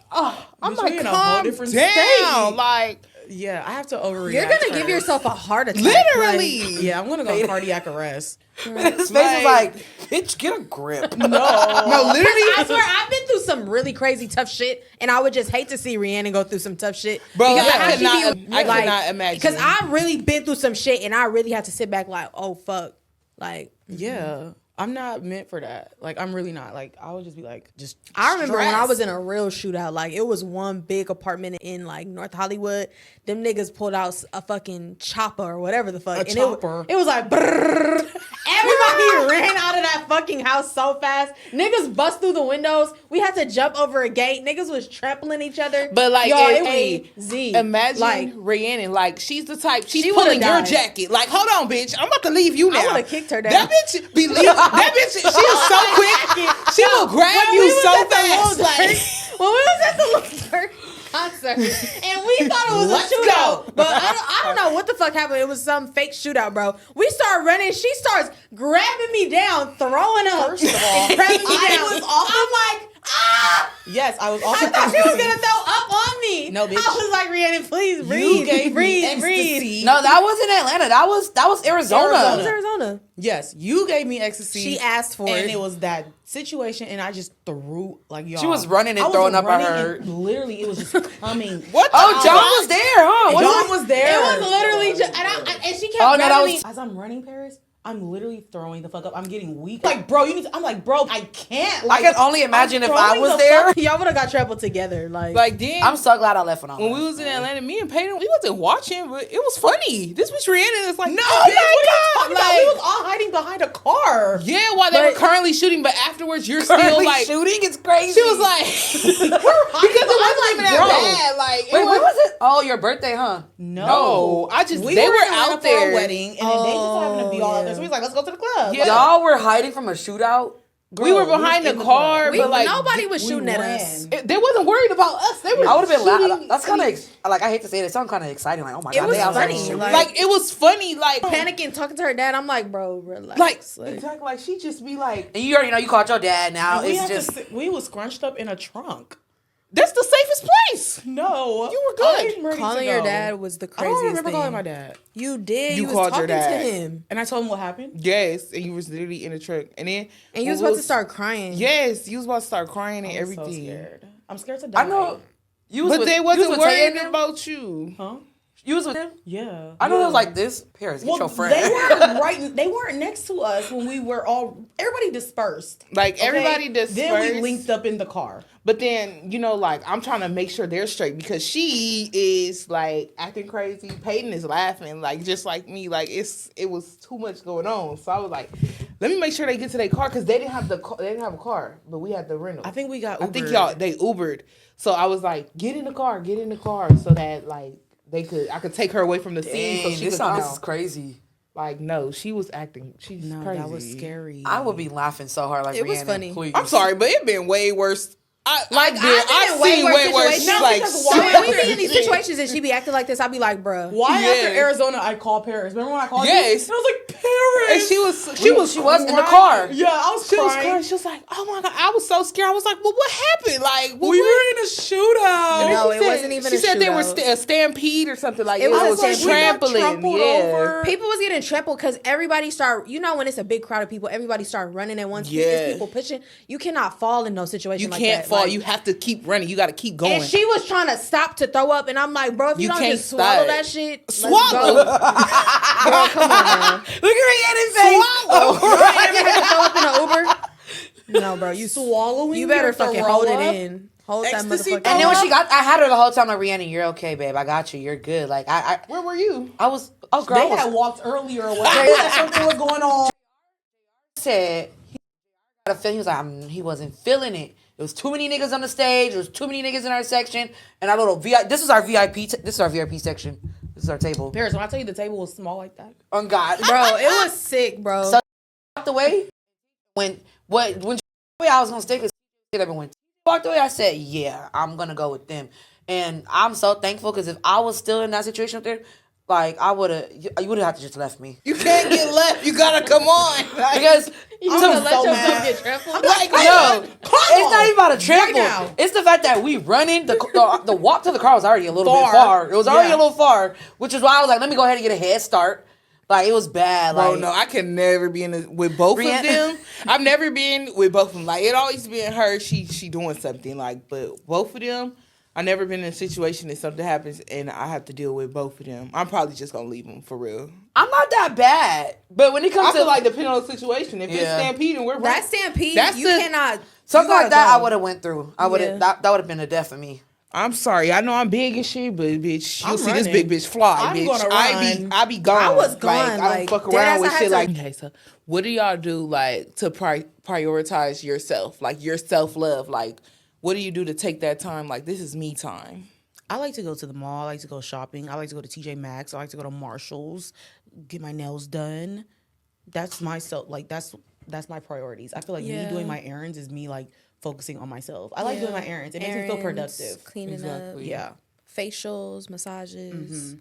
I'm Bitch, like, we in a whole calm different down. state. Like Yeah, I have to overreact. You're gonna give first. yourself a heart attack. literally. Yeah, I'm gonna go cardiac arrest. His face was like, bitch, get a grip. No, literally. I swear, I've been through some really crazy tough shit, and I would just hate to see Rihanna go through some tough shit. Bro, Because I could not- I like, cannot imagine. Because I've really been through some shit, and I really have to sit back like, oh fuck, like. Yeah, I'm not meant for that. Like, I'm really not. Like, I would just be like, just. I remember when I stressed. was in a real shootout, like it was one big apartment in like North Hollywood. Them niggas pulled out a fucking chopper or whatever the fuck. A chopper. It was like, brrrr. Everybody ran out of that fucking house so fast. Niggas bust through the windows. We had to jump over a gate. Niggas was trampling each other. But like, y'all, hey, it was Z. imagine like, Rihanna, like she's the type. She's She pulling would've your died. jacket. Like, hold on, bitch, I'm about to leave you now. I would've kicked her down. That bitch, that bitch, she is so quick. She will grab when you we was so at the fast. Lil Like, Durk- when we was at the Lil Durk concert, and we thought it was Let's a shootout, go. but I don't know what the fuck happened. It was some fake shootout, bro. We start running. She starts grabbing me down, throwing up, First of all, and grabbing me I down. was off I'm like, ah! Yes, I was off. I thought she was gonna throw up on me. No, bitch. I was like, Rhiannon, please breathe, You gave breathe, me breathe. ecstasy. No, that wasn't Atlanta. That was Arizona. That was Arizona. Yes, you gave me ecstasy. She asked for and it. it was that situation, and I just threw like y'all. She was running and I was throwing up, I running heard. and literally, it was just coming. what? Oh, the John fuck? was there, huh? Was John it? was there. It was literally just, and she kept Oh, no, that grabbing was- me. As I'm running, Paris, I'm literally throwing the fuck up. I'm getting weak. Like, bro, you need to. I'm like, bro, I can't. I Like, can only imagine I'm if I throwing was the there. fuck- Y'all would have got trampled together, Like then, I'm so glad I left when I when we was in Atlanta, me and Payton, we wasn't watching, but it was funny. This was Rihanna. It's like, No, oh bitch, what are you my talking god, about? like, We was all hiding behind a car. yeah, while they But- were currently shooting, but afterwards you're still Currently like, shooting. It's crazy. she was like, because it wasn't even that bad. Like, it wait, when was. was it? Oh, your birthday, huh? No, I just We they were in Atlanta out for a there. wedding, and then they just happened to be all out there. yeah. So we was like, let's go to the club. Yeah. Y'all were hiding from a shootout. We were Girl, behind was the in car, club. but like nobody was we shooting at ran. us. they wasn't worried about us. They were. I would have been shooting. loud. That's kind of like I hate to say it. It sounds kind of exciting. Like, oh my It god, was they outside funny, shooting. Like it was funny. Like Panicking, talking to her dad. I'm like, bro, relax. like exactly. Like she just be like, And you already know you called your dad. Now We it's had to just sit- we was scrunched up in a trunk. that's the safest place. No, You were good. I'm ready to calling your go. dad was the I craziest don't remember thing. calling my dad. You did. You You, was called your talking to dad. him, And I told him what happened. Yes, and you was literally in the truck, and then and you was when about we to start crying. Yes, you was about to start crying and I'm so everything. scared. I'm scared to die. I know. You was But with, they you wasn't was with Tay worried and them? about you. Huh? You was with him. Yeah. I know it was like this. Paris, get your friend. They weren't right. They weren't next to us when we were all. Everybody dispersed. Like okay? everybody dispersed. Then we linked up in the car. But then, you know, like I'm trying to make sure they're straight because she is like acting crazy. Payton is laughing, like just like me. Like it was too much going on. So I was like, let me make sure they get to their car because they didn't have they didn't have a car, but we had the rental. I think we got. I Ubered. think they Ubered. So I was like, get in the car, so that like I could take her away from the scene. So Dang, she this could sounds come out. crazy. Like no, she was acting. She's No, crazy. that was scary. I would be laughing so hard. Like It was Reanan, funny. Please. I'm sorry, but it been way worse. I've been in way worse situations. Like, So when we be in these situations and she be acting like this, I be like, bruh. Why Yeah. after Arizona I call Paris? Remember when I called Yes. you? And I was like, Paris. and she was in the car. Yeah, I was crying. She was like, oh my God, I was so scared. I was like, well, what happened? Like, We were in a shootout. And No, she it said- wasn't even She a said there was shootout. a stampede or something like It it was was a a stampede. We got trampoline. trampled Yeah. over. People was getting trampled because everybody start, when it's a big crowd of people, everybody start running at once. Yeah. It's people pushing. You cannot fall in those situations You like can't that. fall. Like, You have to keep running. You got to keep going. and she was trying to stop to throw up, and I'm like, bro, if you, You don't can't just swallow stop. that shit, let's Swallow. go. Girl, come on, man. Look at Reanan's face. You ever had to throw up in an Uber? No, bro. You swallowing. You better have to fucking roll hold up? it in. Hold Ecstasy that motherfucker. And then when in. she got, I had her the whole time like, Reanan, you're okay, babe. I got you. You're good. Like Where were you? I was. Oh, girl, They I was, had walked earlier or whatever. Something was going on. said he got a feeling. He was like, he wasn't feeling it. There was too many niggas on the stage. There was too many niggas in our section. And our little VIP. This is our VIP. This is our VIP section. This is our table. Paris, when I tell you the table was small like that. On God, Bro, it was sick, bro. So- walked away. When she I was gonna stay because when she walked away, I said, yeah, I'm gonna go with them. And I'm so thankful because if I was still in that situation up there, like you would have had to just left me. You can't get left. You gotta come on. Like, Because you I'm gonna let so yourself mad. get trampled? like, No, it's not even about a trample. now. It's the fact that we running. The walk to the car was already a little bit far. It was already Yeah. a little far, which is why I was like, let me go ahead and get a head start. Like it was bad. Bro, Like no, I can never be with both Reanan- of them. I've never been with both of them. Like it always been her. She doing something. Like, but both of them, I never been in a situation that something happens and I have to deal with both of them. I'm probably just gonna leave them for real. I'm not that bad, but when it comes I to feel like depending on the situation, if it's Yeah. stampeding, we're That stampede, That's you the- cannot. something you like gotta that, go. I would have went through. I would have Yeah. that would have been a death for me. I'm sorry. I know I'm big and shit, but bitch, you'll I'm see this running. big bitch fly, I'm bitch. gonna run. I be gone. I was gone, I like, don't fuck dead around ass, with I had shit to- like. Okay, so what do y'all do like to prioritize yourself, like your self love? Like, what do you do to take that time? Like, this is me time. I like to go to the mall. I like to go shopping. I like to go to TJ Maxx. I like to go to Marshalls, get my nails done. That's myself. Like that's my priorities. I feel like me Yeah. doing my errands is me like focusing on myself. I like doing my errands. It makes me feel productive. Cleaning Exactly. up, Yeah. facials, massages,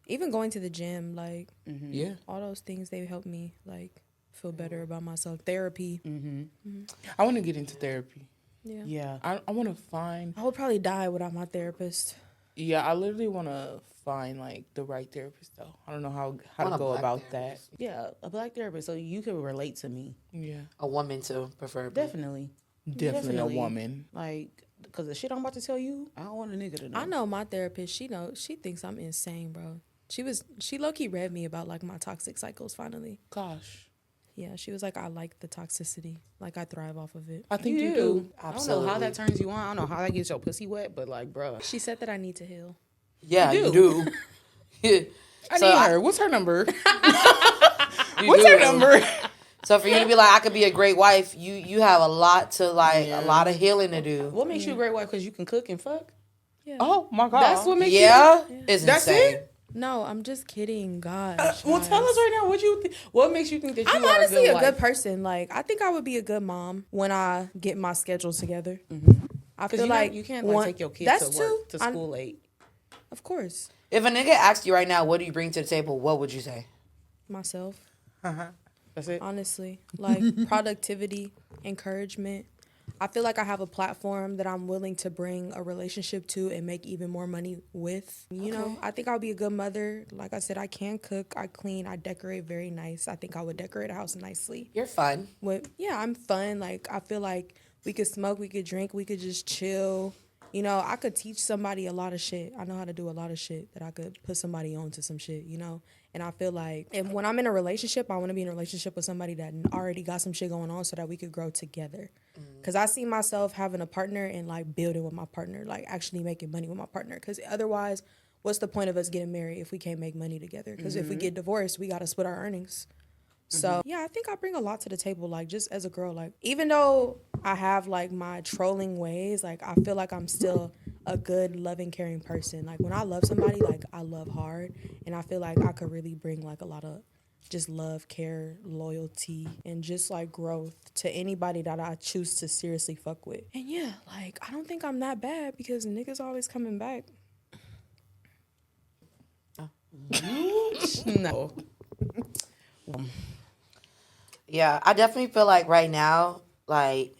even going to the gym. Like Yeah, all those things, they help me like feel better about myself. Therapy. I want to get into therapy. Yeah. Yeah. I want to find. I would probably die without my therapist. Yeah, I literally want to find like the right therapist though. I don't know how Want to a go black about therapist. Yeah. A black therapist, so you can relate to me. that. Yeah, A woman too, preferably. Definitely. definitely a woman. Like, because the shit I'm about to tell you, I don't want a nigga to know. I know my therapist. She thinks I'm insane, bro. She low key read me about like my toxic cycles. Finally, Gosh, yeah. She was like, I like the toxicity. Like I thrive off of it. I think you do. I don't know how that turns you on. I don't know how that gets your pussy wet, but like, bruh. She said that I need to heal. Yeah, you do. do. I So need I- her. What's her number? You What's do. her number? So for you to be like, I could be a great wife, you have a lot to like, a lot of healing to do. What makes you a great wife? Because you can cook and fuck? Yeah. Oh my god, That's what makes Yeah, it's That's insane. it? No, I'm just kidding. Gosh. Well, tell us right now what makes you think that you I'm are honestly a a good good wife? person. Like I think I would be a good mom when I get my schedule together. I Because feel like you can't like take your kids that's to work too- to school late. Of course, If a nigga asked you right now, what do you bring to the table? What would you say? myself. That's it. Honestly, like productivity, encouragement. I feel like I have a platform that I'm willing to bring a relationship to and make even more money with. You know, I think I'll be a good mother. Like I said, I can cook, I clean, I decorate very nice. I think I would decorate a house nicely. You're fun. Yeah, I'm fun. Like I feel like we could smoke, we could drink, we could just chill. You know, I could teach somebody a lot of shit. I know how to do a lot of shit that I could put somebody on to some shit, you know? And I feel like when I'm in a relationship, I want to be in a relationship with somebody that already got some shit going on so that we could grow together. Because I see myself having a partner and, like, building with my partner, like, actually making money with my partner. Because otherwise, what's the point of us getting married if we can't make money together? Because if we get divorced, we got to split our earnings. So yeah, I think I bring a lot to the table, like just as a girl. Like even though I have like my trolling ways, like I feel like I'm still a good, loving, caring person. Like when I love somebody, like I love hard, and I feel like I could really bring like a lot of just love, care, loyalty, and just like growth to anybody that I choose to seriously fuck with. And yeah, like I don't think I'm that bad because niggas always coming back. No. Yeah, I definitely feel like right now, like,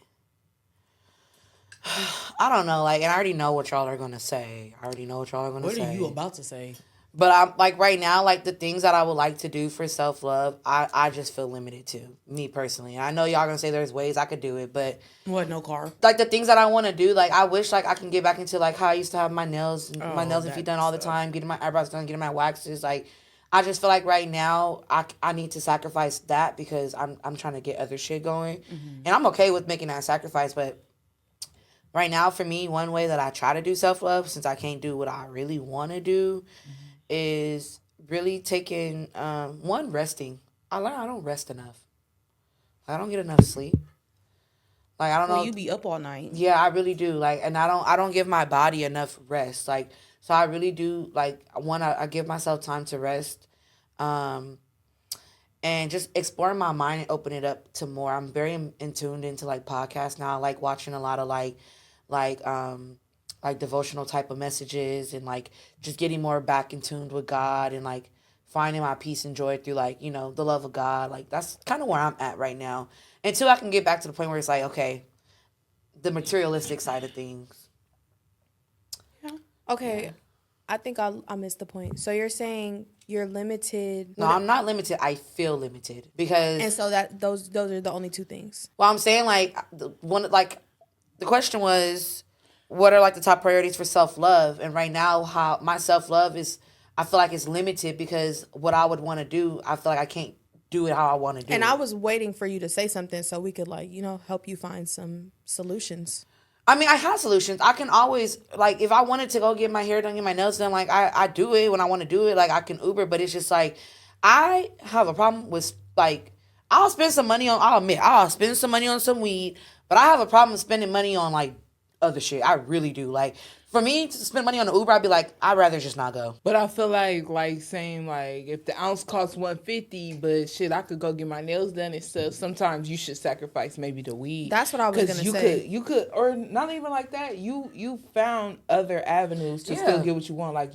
I don't know, like, and I already know what y'all are gonna say. What are you about to say? But I'm like right now, like the things that I would like to do for self love, I just feel limited to me personally. And I know y'all gonna say there's ways I could do it, but What? No car? like the things that I want to do, like I wish like I can get back into like how I used to have my nails and that feet done all the time, getting my eyebrows done, getting my waxes. Like I just feel like right now I need to sacrifice that because I'm trying to get other shit going, and I'm okay with making that sacrifice. But right now for me, one way that I try to do self love, since I can't do what I really want to do, is really taking one, resting. I don't rest enough. I don't get enough sleep. Like I don't know. You be up all night. Yeah, I really do. Like, and I don't give my body enough rest. Like, so I really do. Like, one, I give myself time to rest, and just explore my mind and open it up to more. I'm very in tuned into like podcasts now. I like watching a lot of like devotional type of messages and like just getting more back in tune with God and like finding my peace and joy through like, you know, the love of God. Like that's kind of where I'm at right now. Until I can get back to the point where it's like, okay, the materialistic side of things. Okay, I think I missed the point. So you're saying you're limited. No, I'm not limited. I feel limited because. And so that those are the only two things. Well, I'm saying like the question was, what are like the top priorities for self-love? And right now, how my self-love is, I feel like it's limited because what I would want to do, I feel like I can't do it how I want to do it. And I was waiting for you to say something so we could like, you know, help you find some solutions. I mean, I have solutions. I can always, like, if I wanted to go get my hair done, get my nails done, like, I do it when I want to do it. Like, I can Uber, but it's just, like, I have a problem with, like, I'll spend some money on, I'll admit, I'll spend some money on some weed, but I have a problem spending money on, like, other shit. I really do. Like, for me to spend money on an Uber, I'd be like, I'd rather just not go. But I feel like saying like if the ounce costs $150, but shit, I could go get my nails done and stuff. Sometimes you should sacrifice maybe the weed. That's what I was gonna say. You could, or not even like that. You found other avenues to still get what you want. Like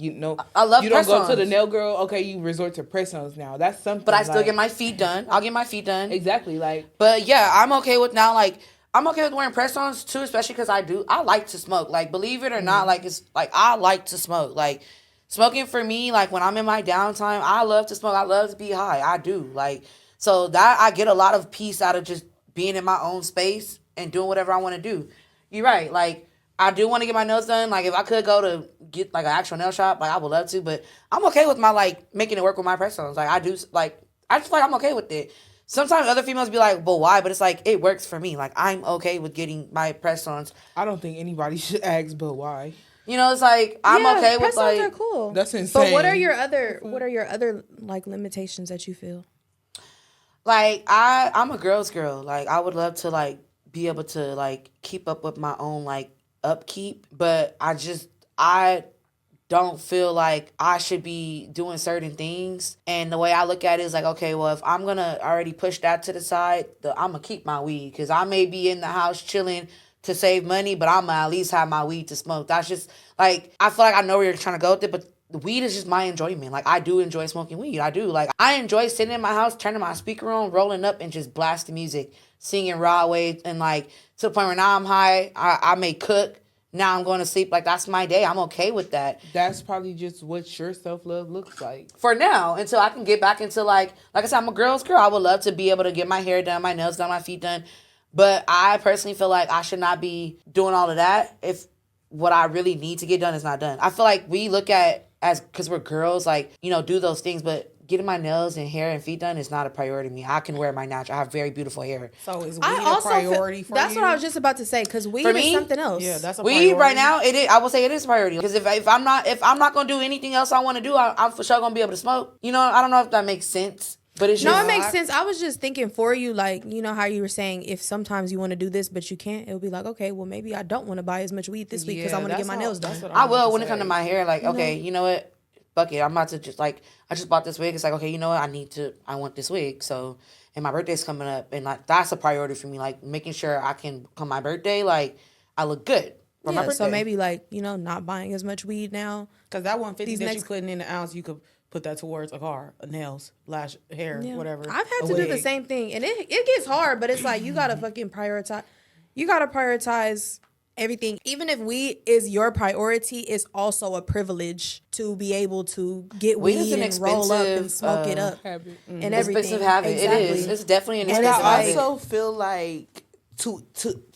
I love you don't go to press-ons. the nail girl. Okay, you resort to press-ons now. That's something. But I still get my feet done. I'll get my feet done. Exactly. Like, but yeah, I'm okay with now. Like, I'm okay with wearing press-ons too, especially because I like to smoke. Like, believe it or not, like it's like I like to smoke. Like, smoking for me, like when I'm in my downtime, I love to smoke. I love to be high. I do. Like, so that I get a lot of peace out of just being in my own space and doing whatever I want to do. You're right. Like, I do want to get my nails done. Like, if I could go to get like an actual nail shop, like I would love to. But I'm okay with my like making it work with my press-ons. Like, I just feel like I'm okay with it. Sometimes other females be like, well, why? But it's like, it works for me. Like, I'm okay with getting my press-ons. I don't think anybody should ask, but why? You know, it's like, I'm okay with like... press-ons are cool. That's insane. But what are your other like limitations that you feel? Like, I'm a girl's girl. Like, I would love to like be able to like keep up with my own like upkeep. But I don't feel like I should be doing certain things. And the way I look at it is like, okay, well, if I'm going to already push that to the side, I'm going to keep my weed. Because I may be in the house chilling to save money, but I'm going to at least have my weed to smoke. That's just, like, I feel like I know where you're trying to go with it, but the weed is just my enjoyment. Like, I do enjoy smoking weed. I do. Like, I enjoy sitting in my house, turning my speaker on, rolling up, and just blasting music, singing raw waves, and, like, to the point where now I'm high, I may cook. Now I'm going to sleep. Like, that's my day. I'm okay with that. That's probably just what your self-love looks like. For now, until I can get back into, like I said, I'm a girl's girl. I would love to be able to get my hair done, my nails done, my feet done. But I personally feel like I should not be doing all of that if what I really need to get done is not done. I feel like we look at, because we're girls, like, you know, do those things, but getting my nails and hair and feet done is not a priority to me. I can wear my natural. I have very beautiful hair. So is weed a priority for you? That's what I was just about to say, because weed is something else. Yeah, that's a priority. Weed right now, it is. I will say it is a priority. Because if I'm not gonna do anything else I want to do, I'm for sure gonna be able to smoke. You know, I don't know if that makes sense. But it's No, just, it makes sense. I was just thinking for you, like, you know how you were saying if sometimes you want to do this but you can't, it'll be like, okay, well maybe I don't want to buy as much weed this week because I want to get my nails done. I will when it comes to my hair. Like, okay, you know what? Fuck it. I'm about to just like, I just bought this wig. It's like, okay, you know what? I want this wig. So, and my birthday's coming up, and like that's a priority for me. Like making sure I can come my birthday, like I look good for my birthday. So maybe like, you know, not buying as much weed now. Because that 150 that you putting in an ounce, you could put that towards a car, nails, lash, hair, whatever. I've had to do the same thing, and it gets hard, but it's like you gotta fucking prioritize. You gotta prioritize everything. Even if weed is your priority, it's also a privilege to be able to get weed and roll up and smoke it up and everything. Expensive habit. Exactly. It is. It's definitely an And expensive I habit. also feel like to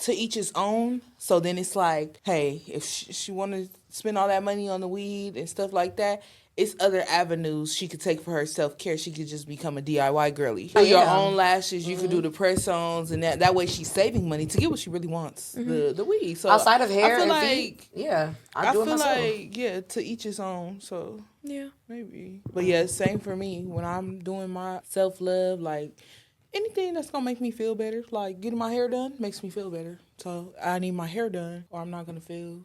each his own. So then it's like, hey, if she want to spend all that money on the weed and stuff like that, it's other avenues she could take for her self-care. She could just become a DIY girly. Do your own lashes. You could do the press-ons, and that way she's saving money to get what she really wants, the weed. So Outside of hair I feel and like, feet, I I do it feel myself. like, to each his own. So Yeah. maybe. But yeah, same for me. When I'm doing my self-love, like anything that's gonna make me feel better, like getting my hair done makes me feel better. So I need my hair done, or I'm not gonna feel.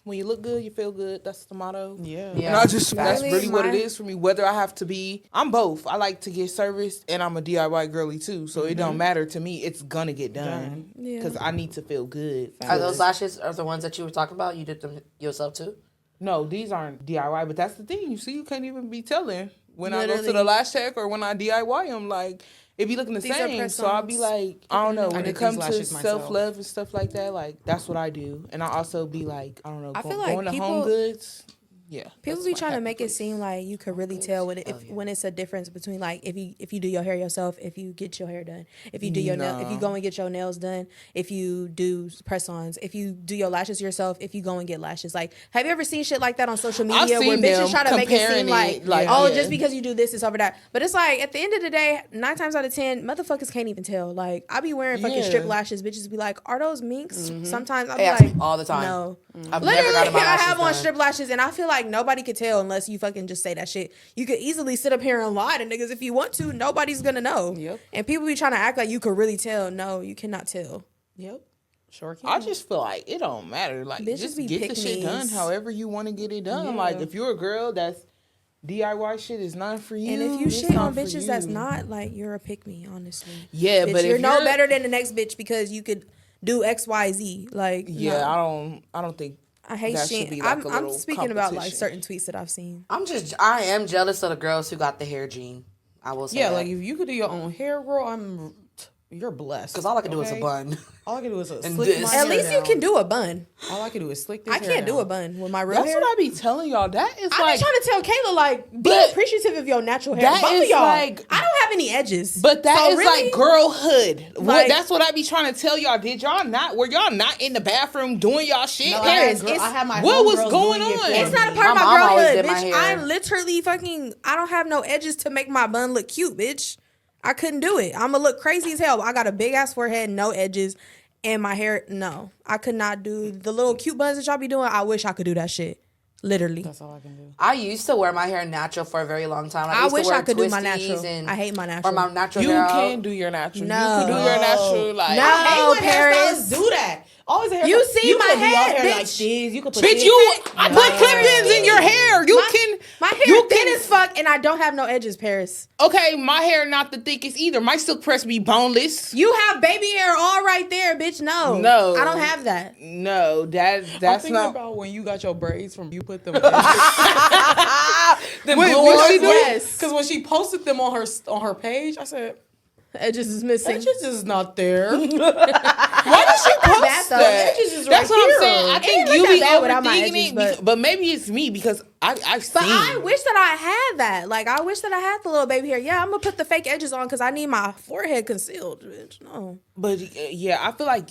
When you look good, you feel good. That's the motto. Yeah. And I just that's Really, really what it is for me. Whether I have to be, I'm both. I like to get serviced, and I'm a DIY girly too. So it don't matter to me. It's gonna get done because I need to feel good. Are those lashes are the ones that you were talking about? You did them yourself too? No, these aren't DIY, but that's the thing. You see, you can't even be telling when I go to Literally. the lash tech or when I DIY them. Like, it be looking the These are same. press-ons. So I'll be like, I don't know. When did it comes these to lashes myself. self-love and stuff like that, like, that's what I do. And I also be like, I don't know, I feel like going to people- Home Goods. Yeah. People that's be my trying to happy make it place. seem like you could really tell when it's a difference between like if you do your hair yourself, if you get your hair done, if you do your nail, if you go and get your nails done, if you do press-ons, if you do your lashes yourself, if you go and get lashes. Like, have you ever seen shit like that on social I've media where seen bitches them try to make it seem comparing like, it, oh, yeah. just because you do this, it's over that. But it's like at the end of the day, 9 times out of 10, motherfuckers can't even tell. Like, I be wearing fucking strip lashes, bitches be like, are those minks? Sometimes I be They ask me like, all the time. no. I've never Literally, gotten my I lashes have on done. strip lashes, and I feel like nobody could tell unless you fucking just say that shit. You could easily sit up here and lie to niggas if you want to. Nobody's gonna know. Yep. And people be trying to act like you could really tell. No, you cannot tell. Yep. Sure can. I just feel like it don't matter. Like, Bitches just be get the shit done pick-me's. however you want to get it done. Like, if you're a girl that's DIY shit is not for you. And if you it's shit not on for bitches that's you. not, like, you're a pick me, honestly. Yeah, Bitch, but you're if no you're better than the next bitch because you could do X, Y, Z. Like, Yeah, no. I don't think I hate that should shit. be like a I'm little speaking about like competition. certain tweets that I've seen. I am jealous of the girls who got the hair gene. I will say Yeah, that. like if you could do your own hair, girl, you're blessed. Because all I can do is a bun. All I can do is And slick this. my At hair least you down. can do a bun. All I can do is slick this I hair can't do down. a bun with my real That's hair. what I be telling y'all. That is I like, be trying to tell Kayla, like, be But appreciative of your natural hair. that Both of is y'all. like- I don't have any edges. but that So is really, like girlhood. Like- That's what I be trying to tell y'all. Were y'all not in the bathroom doing y'all shit? No, Paris, I had my what was homegirls going doing it on? for It's me. not a part of My my mom always girlhood, did my bitch. hair. I literally I don't have no edges to make my bun look cute, bitch. I couldn't do it. I'm gonna look crazy as hell. I got a big ass forehead, no edges, and my hair, no. I could not do the little cute buns that y'all be doing. I wish I could do that shit. Literally. That's all I can do. I used to wear my hair natural for a very long time. I used to wish wear I could do my twisties natural. and- I hate my natural. Or my natural You hair out. can do your natural. No. You can do your natural. Like, No. I hate when Paris. hairstylists do that. Always a hairstyle. You see my could do your head, hair bitch. like this. You could put bitch, this. I put clip-ins in your hair. My hair you thin can- as fuck, and I don't have no edges, Paris. Okay, my hair not the thickest either. My silk press be boneless. You have baby hair all right there, bitch. No. No. I don't have that. No, I'm that's thinking not. about when you got your braids from you put them. Wait, what she do? Yes. Because when she posted them on her page, I said, Edges is missing. "Edges is not there." Why did she post bad, though. that? Edges is That's right what here. I'm saying. I It think ain't you look be that bad without my overthinking edges, it, but- but maybe it's me because I've But seen. I wish that I had that. Like, I wish that I had the little baby hair. Yeah, I'm gonna put the fake edges on because I need my forehead concealed, bitch. No. But yeah, I feel like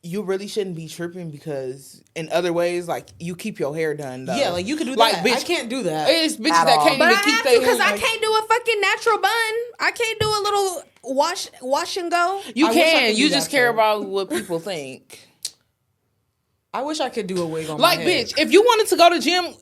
you really shouldn't be tripping because in other ways, like you keep your hair done. Though. Yeah, like you could do like, that. Bitch, I can't do that. It's bitches At that all. can't But I even keep have to their because hair. I can't do a fucking natural bun. I can't do a little wash and go. You I wish I can. could You do just that, care though. about what people think. I wish I could do a wig on Like, my head. bitch, if you wanted to go to gym,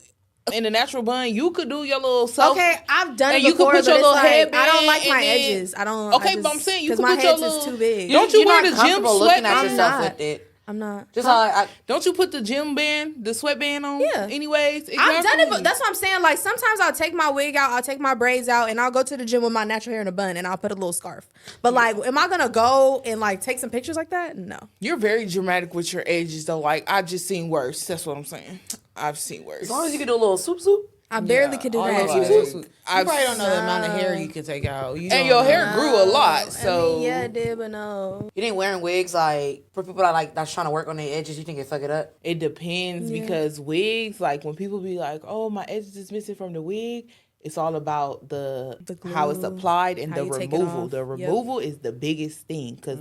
in a natural bun, you could do your little self. Okay, I've done it And you before, can put your but it's little like, I headband don't like and my then- edges. I don't. Okay, I but I'm saying you because can my put your head's little. is too big. Don't you You're wear not the gym comfortable looking at sweatband? yourself not. with it. I'm not. Just how I Don't you put the gym band, the sweatband on? Yeah. Anyways, I've done it, exactly. but that's what I'm saying. Like sometimes I'll take my wig out, I'll take my braids out, and I'll go to the gym with my natural hair in a bun, and I'll put a little scarf. But like, am I gonna go and like take some pictures like that? No. You're very dramatic with your edges, though. Like I've just seen worse. That's what I'm saying. I've seen worse. as long as you can do a little swoop swoop. I barely could do all that. you Like, do is- you I've- probably don't know the amount of hair you can take out. You And don't your know. hair grew a lot, so I mean, yeah, it did, but no. You think wearing wigs like for people that like that's trying to work on their edges, you think it fuck it up? it depends because wigs, like when people be like, "Oh, my edges is missing from the wig," it's all about the how it's glue, applied and how the you take it removal. off. The Yep. removal is the biggest thing because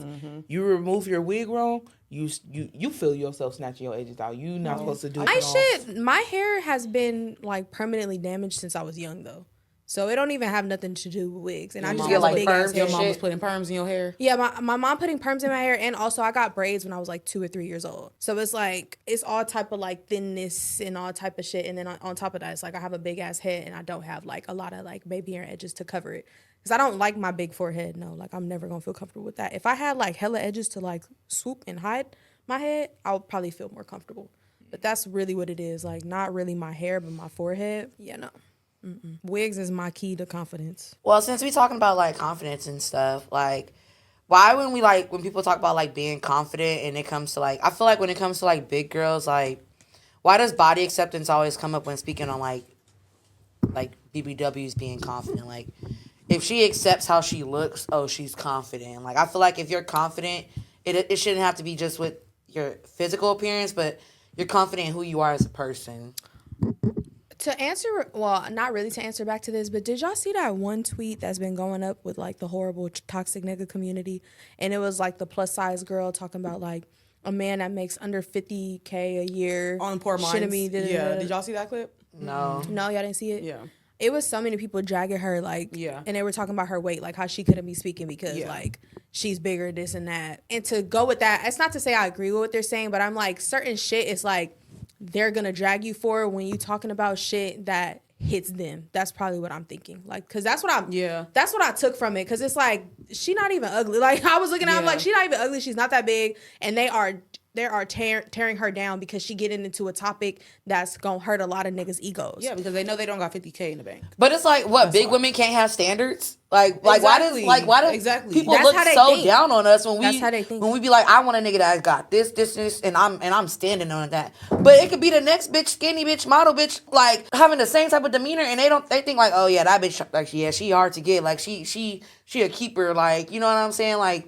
you remove your wig wrong, you feel yourself snatching your edges out. You not supposed to do My it. shit, my hair has been like permanently damaged since I was young though. So it don't even have nothing to do with wigs. And I just mom get was like like big ass perms hair. Your mom was shit. putting perms in your hair. Yeah, my mom putting perms in my hair, and also I got braids when I was like 2 or 3 years old. So it's like it's all type of like thinness and all type of shit. And then on top of that, it's like I have a big ass head, and I don't have like a lot of like baby hair edges to cover it. Because I don't like my big forehead. No, like I'm never gonna feel comfortable with that. If I had like hella edges to like swoop and hide my head, I would probably feel more comfortable. But that's really what it is. Like not really my hair, but my forehead. Yeah, no. Wigs is my key to confidence. Well, since we talking about like confidence and stuff, like why when we like when people talk about like being confident and it comes to like I feel like when it comes to like big girls, like why does body acceptance always come up when speaking on like BBWs being confident? Like if she accepts how she looks, oh, she's confident. Like I feel like if you're confident, it shouldn't have to be just with your physical appearance, but you're confident in who you are as a person. To answer, well, not really to answer back to this, but did y'all see that one tweet that's been going up with like the horrible toxic nigga community? And it was like the plus size girl talking about like a man that makes under 50K a year On Poor shouldn't Minds. be. Yeah. Did y'all see that clip? No. No, y'all didn't see it? Yeah. It was so many people dragging her, like, Yeah. and they were talking about her weight, like how she couldn't be speaking because, Yeah. like, she's bigger, this and that. And to go with that, it's not to say I agree with what they're saying, but I'm like, certain shit is like, they're gonna drag you for when you talking about shit that hits them. That's probably what I'm thinking. Like, cause that's what that's what I took from it. Cause it's like, she not even ugly. Like I was looking at, I'm like, she not even ugly. She's not that big. And they are tearing her down because she getting into a topic that's gonna hurt a lot of niggas' egos. Yeah, because they know they don't got 50K in the bank. But it's like what big women can't have standards. Like why Exactly. do Exactly. people That's look how they so think. down on us when we That's how they think. when we be like I want a nigga that got this and I'm standing on that. But it could be the next bitch, skinny bitch, model bitch, like having the same type of demeanor and they think like oh yeah that bitch like yeah she hard to get like she a keeper like you know what I'm saying like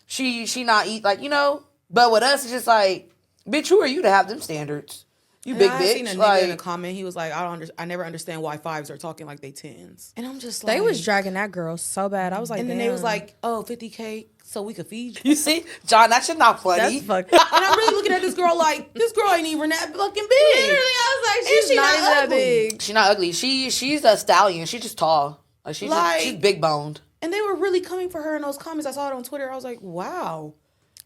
she not eat like you know but with us it's just like bitch who are you to have them standards. You big I bitch. seen a nigga like, in a comment. He was like, I never understand why fives are talking like they tens. And I'm just like, They was dragging that girl so bad. I was like, and then damn. they was like, oh, 50K so we could feed you. you see, John, that shit not funny. that's fucked. And I'm really looking at this girl like, this girl ain't even that fucking big. Literally, I was like, And she's not even that ugly. big. She not ugly. She's a stallion. She's just tall. Like she's big boned. And they were really coming for her in those comments. I saw it on Twitter. I was like, wow.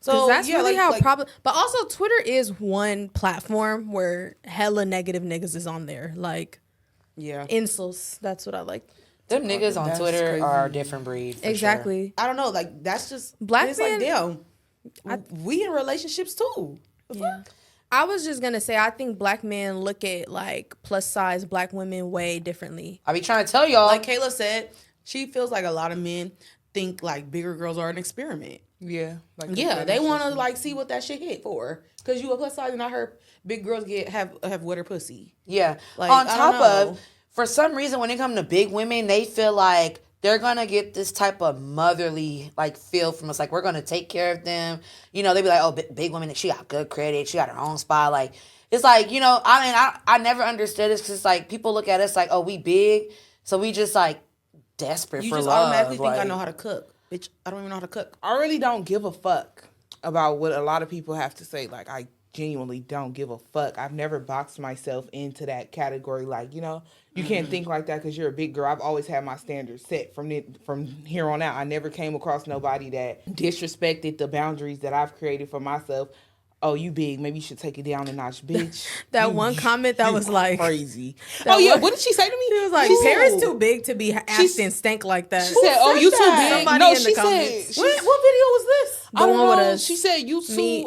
So that's yeah, really like- how like- problem. But also, Twitter is one platform where hella negative niggas is on there, like Yeah. insults. That's what I like. Them niggas on That's Twitter crazy. are a different breed. For Exactly. I don't know. Like, that's just, Black it's men- like, damn. We in relationships too. The Yeah. fuck? I was just gonna say, I think black men look at like plus size black women way differently. I be trying to tell y'all. Like Kayla said, she feels like a lot of men think like bigger girls are an experiment. Yeah. Like Yeah, they want to like see what that shit hit for. Cause you a plus size, and I heard big girls have wetter pussy. yeah. Like, on I top don't know. of, for some reason, when it comes to big women, they feel like they're gonna get this type of motherly like feel from us. Like we're gonna take care of them. You know, they be like, oh, big woman, she got good credit, she got her own spot. Like it's like you know, I mean, I never understood this because it's like people look at us like, oh, we big, so we just like desperate You for just love. automatically think I like- know how to cook. Bitch, I don't even know how to cook. I really don't give a fuck about what a lot of people have to say. Like, I genuinely don't give a fuck. I've never boxed myself into that category. Like, you know, you can't think like that because you're a big girl. I've always had my standards set from here on out. I never came across nobody that disrespected the boundaries that I've created for myself. oh, you big, maybe you should take it down a notch, bitch. That You- one comment that you was like crazy. that Oh yeah, one- what did she say to me? She was like, Paris too big to be acting stank like that. She said, "Oh, you too that? big." Somebody No, in the she said. comments. What What video was this? The I don't one with know. us. She said you too. Me,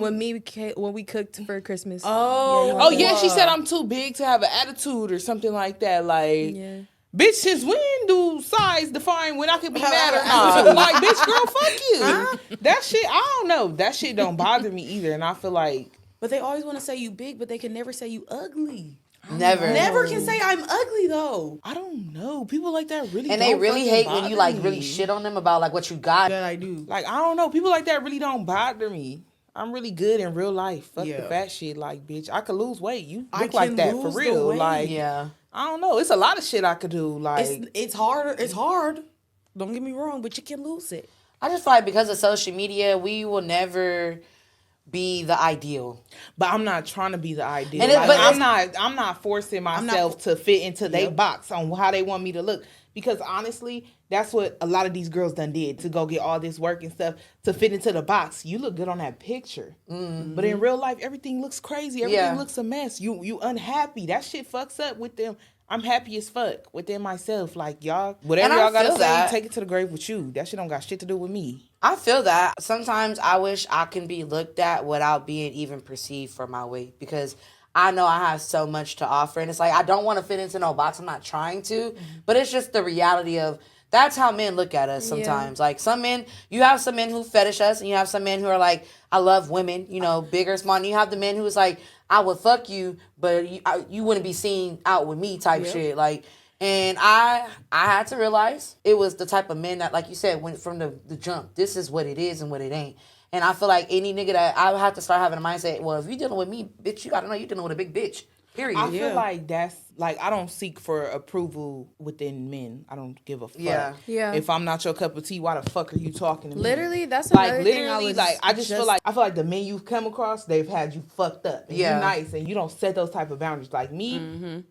when we cooked for Christmas. Oh, Oh yeah, she said I'm too big to have an attitude or something like that. Like, Yeah. bitch, since when do size define when I can be mad or not? Like, bitch, girl, fuck you. That shit, I don't know. That shit don't bother me either, and I feel like But they always want to say you big, but they can never say you ugly. Never. Never can say I'm ugly though. I don't know. People like that really And don't they really fucking hate when you bother like really me. shit on them about like what you got. That I do. Like, I don't know. People like that really don't bother me. I'm really good in real life. Fuck the Yeah. fat shit. Like, bitch, I could lose weight. You I look like can that for lose the real. weight. Like, Yeah. I don't know. It's a lot of shit I could do. Like, It's harder. It's hard. Don't get me wrong, but you can lose it. I just feel like because of social media, we will never be the ideal. but I'm not trying to be the ideal. And it- Like, but I'm not forcing myself to fit into their box on how they want me to look. Because honestly, that's what a lot of these girls done did to go get all this work and stuff to fit into the box. You look good on that picture, but in real life, everything looks crazy. Everything looks a mess. You unhappy. That shit fucks up with them. I'm happy as fuck within myself. Like, y'all, whatever And I y'all gotta feel say, that. take it to the grave with you. That shit don't got shit to do with me. I feel that. Sometimes I wish I can be looked at without being even perceived for my weight because I know I have so much to offer. And it's like, I don't want to fit into no box. I'm not trying to. But it's just the reality of that's how men look at us sometimes. Like some men, you have some men who fetish us and you have some men who are like, I love women, you know, big or small. And you have the men who's like, I would fuck you, but you wouldn't be seen out with me type shit. Like, and I had to realize it was the type of men that, like you said, went from the jump. This is what it is and what it ain't. And I feel like any nigga that I would have to start having a mindset, well, if you dealing with me, bitch, you gotta know you dealing with a big bitch. Period. I feel like that's like I don't seek for approval within men. I don't give a fuck. Yeah. If I'm not your cup of tea, why the fuck are you talking to me? Literally, that's Like another thing literally, I just feel like the men you've come across, they've had you fucked up. And Yeah. you're nice and you don't set those type of boundaries. Like me,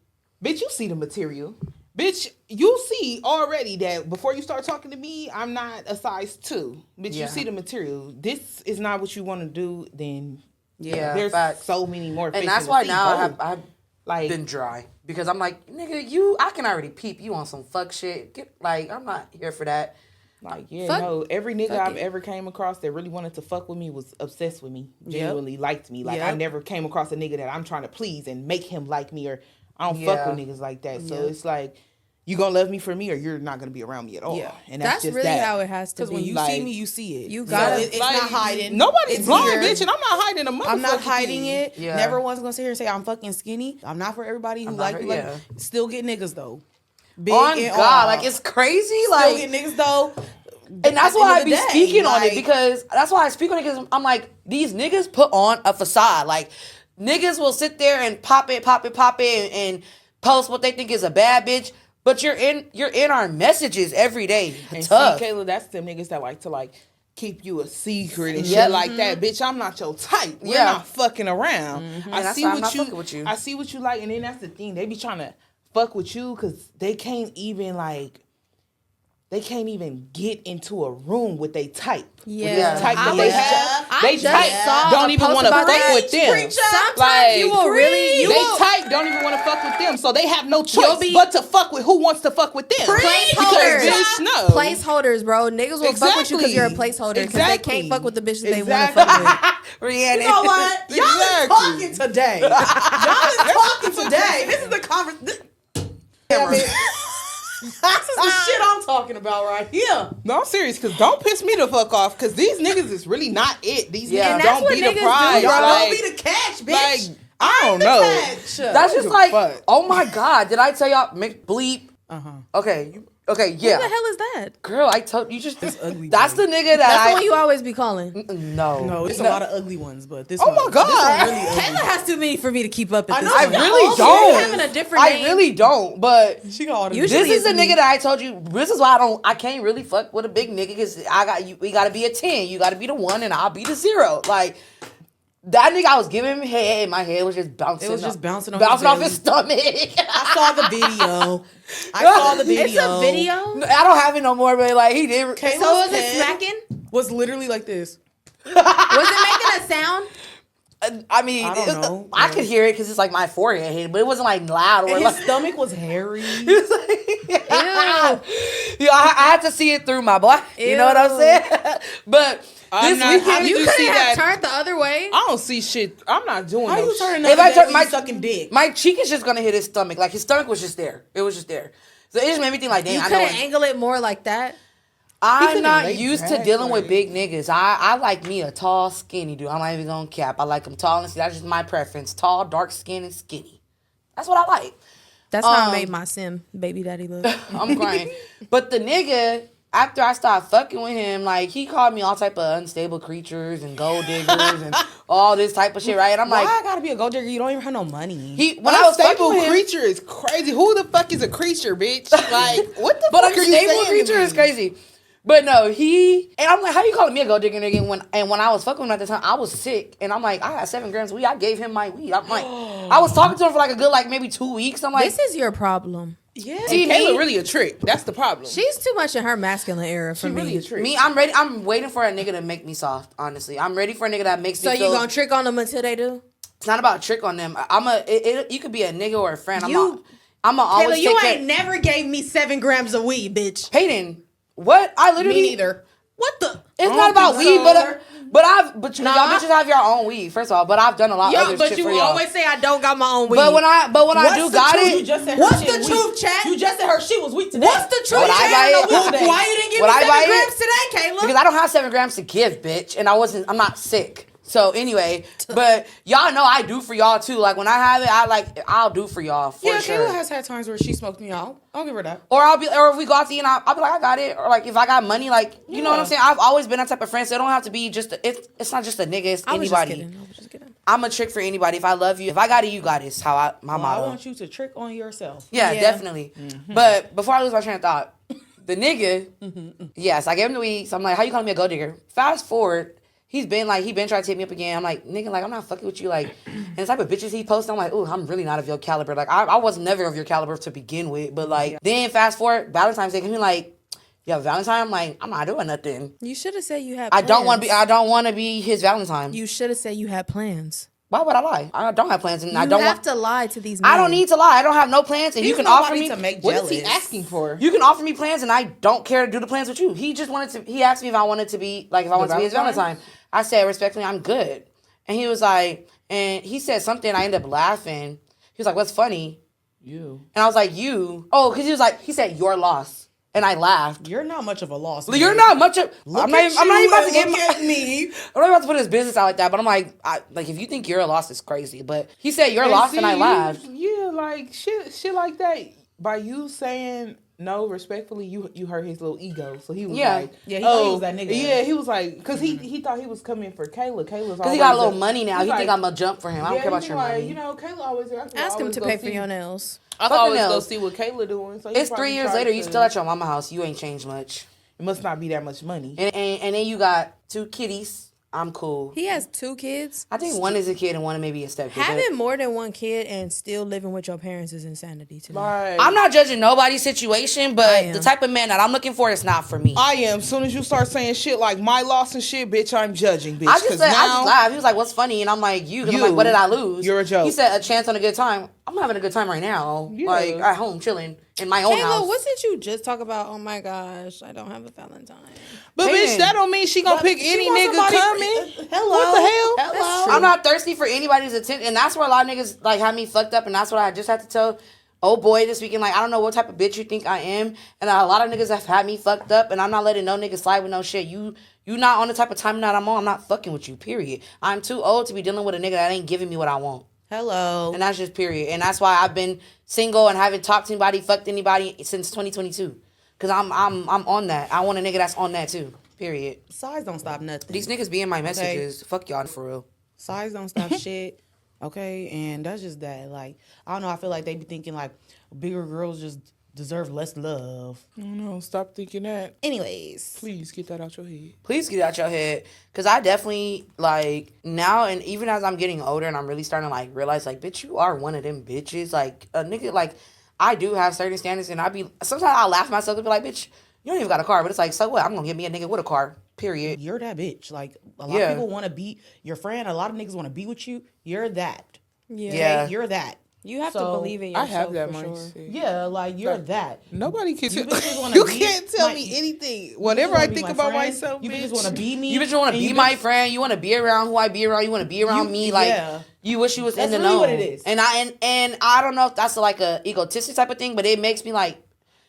bitch, you see the material. Bitch, you see already that before you start talking to me, I'm not a size 2. Bitch, Yeah. you see the material. This is not what you want to do, then there's facts. so many more fish And that's in the why sea. now Both. I've like been dry. Because I'm like, nigga, I can already peep you on some fuck shit. I'm not here for that. Like, yeah, Fuck- no, every nigga fuck I've it. ever came across that really wanted to fuck with me was obsessed with me, genuinely liked me. Like, I never came across a nigga that I'm trying to please and make him like me, or I don't fuck with niggas like that. So it's like, you gonna love me for me, or you're not gonna be around me at all. Yeah. And that's just really that. how it has to Because be. when you Like, see me, you see it. you gotta- it's Like, not hiding. Nobody's It's blind, here. bitch, and I'm not hiding a motherfucking I'm not hiding thing. it. Yeah. Never one's gonna sit here and say I'm fucking skinny. I'm not for everybody who not like for- me. Like, yeah. still get niggas though. Big On and God, all. like it's crazy. still Like, get niggas though. and that's at the why end I of be the day, speaking on it, like- because that's why I speak on it, because I'm like, these niggas put on a facade. Like, niggas will sit there and pop it, and post what they think is a bad bitch. But you're in our messages every day. And Tough. see, Kayla, that's them niggas that like to like keep you a secret and Yep. shit like that. Bitch, I'm not your type. We're Yeah. not fucking around. I that's see why I'm what not you, fucking with you. I see what you like, and then that's the thing. They be trying to fuck with you because they can't even get into a room with they type. Yeah. With the type I that they was- have. I They just type saw don't a even post want to about fuck that. with them. Sometimes Like, you will really They type don't even want to fuck with them, so they have no choice be- but to fuck with who wants to fuck with them. Placeholders. Because, bitch, no. Placeholders, bro. Niggas will fuck with you because you're a placeholder. Because they Exactly. can't fuck with the bitch that they Exactly. want to fuck with. Rihanna. You know what? Y'all is Exactly. talking today. Y'all is talking today. This is the conversation. This is the shit I'm talking about right here. No, I'm serious, because don't piss me the fuck off, because these niggas is really not it. These Yeah. niggas And that's don't what be the niggas do, prize. bro. Y'all Like, don't be the catch, bitch. like, I don't know. Catch. That's just Give a like, fuck. oh my God, did I tell y'all, bleep? Okay, yeah. Who the hell is that? Girl, I told you just. ugly That's boy. the nigga that That's the I. one you always be calling. No. No, it's a lot of ugly ones, but this Oh one. my God. This one really ugly. Kayla has too many for me to keep up at I this know. I point. really She's don't. having a different I name. really don't, but. She got all the Usually This is the it's me. nigga that I told you. This is why I can't really fuck with a big nigga, because I got you. We gotta be a 10. You gotta be the 1, and I'll be the 0. Like that nigga, I was giving him head, and my head was just bouncing. It was just bouncing off off his his stomach. I saw the video. I saw the video. It's a video. I don't have it no more, but like he did. Kayla's So was it head smacking? was literally like this. Was it making a sound? I mean, I don't know. I could hear it because it's like my forehead hit, but it wasn't like loud or And like. his stomach was hairy. It was like, yeah, I had to see it through my boy. You know what I'm saying? But I'm this not- weekend, how did You you could see have that? turned the other way. I don't see shit. I'm not doing How no you turning shit. If I up turn my sucking dick? my cheek is just gonna hit his stomach. Like his stomach was just there. It was just there. So it just made me think like, damn, You I could know. have angled it more like that. I'm could've not laid used to back, dealing with like- big niggas. I like me a tall, skinny dude. I'm not even gonna cap. I like them tall and skinny. That's just my preference. Tall, dark skin, and skinny. That's what I like. That's how I made my sim baby daddy look. I'm crying. But the nigga, after I stopped fucking with him, like he called me all type of unstable creatures and gold diggers and all this type of shit, right? And I'm Why like, I gotta be a gold digger? You don't even have no money. when I was fucking Unstable with him, creature is crazy. Who the fuck is a creature, bitch? Like, what the but fuck are you unstable saying to creature me? is crazy. But no, and I'm like, how you calling me a gold digger nigga? When I was fucking with him at the time, I was sick, and I'm like, I had 7 grams of weed. I gave him my weed. I'm like, I was talking to him for like a good like maybe 2 weeks. I'm like, This is your problem. Yeah. See, Kayla me- really a trick. That's the problem. She's too much in her masculine era for She really me. a trick. me, I'm ready. I'm waiting for a nigga to make me soft. Honestly, I'm ready for a nigga that makes So me you feel. gonna trick on them until they do? It's not about trick on them. You could be a nigga or a friend. You- I'm gonna always Kayla, you take care. ain't never gave me 7 grams of weed, bitch. Payton, what? I literally. Me neither. What the? It's not about weed, but Nah. y'all bitches have your own weed. First of all, but I've done a lot of Yo, other but shit you for y'all. always say I don't got my own weed. But when I do the got truth? it, You just said her What's shit the weak. truth, chat? You just said her shit was weak today. What's the truth? Would I Chat? buy it? Why Today. why you didn't give Would me I 7 buy it? grams today, Kayla? because I don't have 7 grams to give, bitch, and I'm not sick. So anyway, but y'all know I do for y'all too. Like when I have it, I'll do for y'all for Yeah, sure. Kayla has had times where she smoked me out. I'll give her that. Or if we go out to eat, and I'll be like, I got it. Or like if I got money, like you know what I'm saying. I've always been that type of friend, so it don't have to be just. It's not just a nigga. It's I was just anybody. kidding. I was just kidding. I'm a trick for anybody. If I love you, if I got it, you got it. It's how my I motto. want you to trick on yourself. Yeah, Yeah. definitely. But before I lose my train of thought, the nigga, yes, I gave him the weed. So I'm like, how you calling me a gold digger? Fast forward, he been trying to take me up again. I'm like, nigga, like I'm not fucking with you. Like, and the type of bitches he posts, I'm like, ooh, I'm really not of your caliber. Like I was never of your caliber to begin with. But like, then fast forward, Valentine's Day, he like, yeah, Valentine. I'm like, I'm not doing nothing. You should have said you had. I Plans. don't want to be his Valentine. You should have said you had plans. Why would I lie? I don't have plans, and You I don't have want. to lie to these men. I don't need to lie. I don't have no plans, and you He's can offer nobody me to make What jealous. is he asking for? You can offer me plans, and I don't care to do the plans with you. He just wanted to. He asked me if I wanted to be like if I wanted to be his Valentine? Valentine. I said respectfully, I'm good. And he was like, and he said something. I ended up laughing. He was like, "What's funny?" You. And I was like, "You." Oh, because he said your loss, and I laughed. You're not much of a loss. You're man. not much of. I'm not even about to get look at me. I'm not about to put his business out like that. But I'm like, if you think you're a loss, it's crazy. But he said your loss, and I laughed. Yeah, like shit like that. By you saying no respectfully, you hurt his little ego. So he was like, Yeah, he thought he was that nigga. Yeah, he was like, because he thought he was coming for Kayla. Kayla's Because he got a little money now. He's He like, think I'm gonna jump for him. I don't care about he your like, money. You know, Kayla always Ask him to pay for your nails. I Fucking always go nails. see what Kayla doing. So he It's probably 3 years tried later. You to- still at your mama house. You ain't changed much. It must not be that much money. And then you got 2 kitties. I'm cool. He has 2 kids. I think one is a kid and one maybe a step kid. Having more than one kid and still living with your parents is insanity to me. Like, I'm not judging nobody's situation, I but am. the type of man that I'm looking for is not for me. I am. As soon as you start saying shit like my loss and shit, bitch, I'm judging, bitch. I just 'Cause laughed. He was like, "What's funny?" And I'm like, "You." 'Cause I'm You. like, "What did I lose?" You're a joke. He said, "A chance on a good time." I'm having a good time right now. Yeah. Like at home, chilling in my own Kayla, house. what did you just talk about? Oh my gosh, I don't have a Valentine. But Payton. bitch, that don't mean she gonna pick She any want nigga somebody- coming. Hello. What the hell? Hello. I'm not thirsty for anybody's attention, and that's where a lot of niggas like have me fucked up, and that's what I just had to tell. Oh boy, this weekend, like I don't know what type of bitch you think I am, and a lot of niggas have had me fucked up, and I'm not letting no niggas slide with no shit. You not on the type of time that I'm on. I'm not fucking with you. Period. I'm too old to be dealing with a nigga that ain't giving me what I want, Hello. and that's just period. And that's why I've been single and haven't talked to anybody, fucked anybody since 2022, because I'm on that. I want a nigga that's on that too. Period. Size don't stop nothing. These niggas be in my messages. Fuck y'all for real. Size don't stop shit. Okay, and that's just that. Like, I don't know. I feel like they be thinking like bigger girls just deserve less love. No, stop thinking that. Anyways, Please get that out your head. Please get it out your head, because I definitely like now, and even as I'm getting older and I'm really starting to like realize like, bitch, you are one of them bitches. Like a nigga, like I do have certain standards, and sometimes I'll laugh at myself and be like, bitch, you don't even got a car, but it's like, so what? I'm gonna get me a nigga with a car. Period. You're that bitch. Like, a lot of people want to be your friend. A lot of niggas want to be with you. You're that. Yeah. You're that. You have to So, believe in I yourself. have that for sure. mindset. Yeah, like, you're that. Nobody can tell bitches wanna you. be Can't tell my- me anything. You Whenever just I wanna be think my about friend. myself, You bitch, just want to be me. You just want to and be my friend. You want to be around who I be around. You want to be around me. Like, yeah. you wish you was That's in the really know. what it is. And I don't know if that's like a egotistic type of thing, but it makes me like,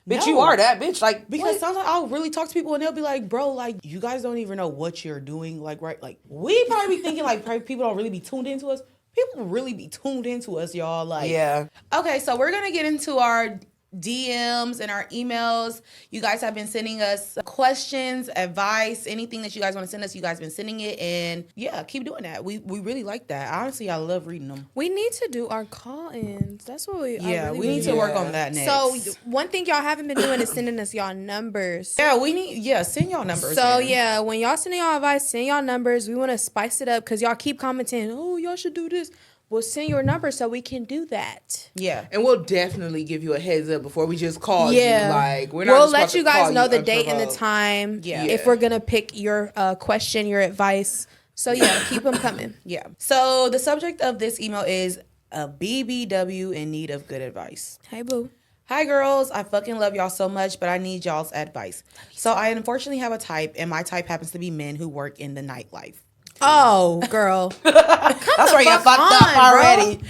bitch, No. you are that bitch. Like, Because what? sometimes I'll really talk to people and they'll be like, bro, like, you guys don't even know what you're doing. Like, right? Like, we probably be thinking, like, probably people don't really be tuned into us. People really be tuned into us, y'all. Like, Yeah. Okay, so we're going to get into our DMs and our emails. You guys have been sending us questions, advice, anything that you guys want to send us. You guys been sending it, and yeah, keep doing that. We really like that. Honestly, I love reading them. We need to do our call-ins. That's what we. Yeah, really we need to work on that next. So one thing y'all haven't been doing is sending us y'all numbers. yeah, send y'all numbers. So in. yeah, when y'all sending y'all advice, send y'all numbers. We want to spice it up because y'all keep commenting. Oh, y'all should do this. Well, send your number so we can do that. Yeah. and we'll definitely give you a heads up before we just call Yeah, you. Like, we're not we'll just about let to you guys call know the you date and the unprovoked. time. Yeah. If we're gonna pick your question, your advice. So yeah, keep them coming. Yeah. So the subject of this email is a BBW in need of good advice. Hey boo. Hi girls, I fucking love y'all so much, but I need y'all's advice. So I unfortunately have a type, and my type happens to be men who work in the nightlife. Oh, girl. That's where you fuck fucked up on, bro. already.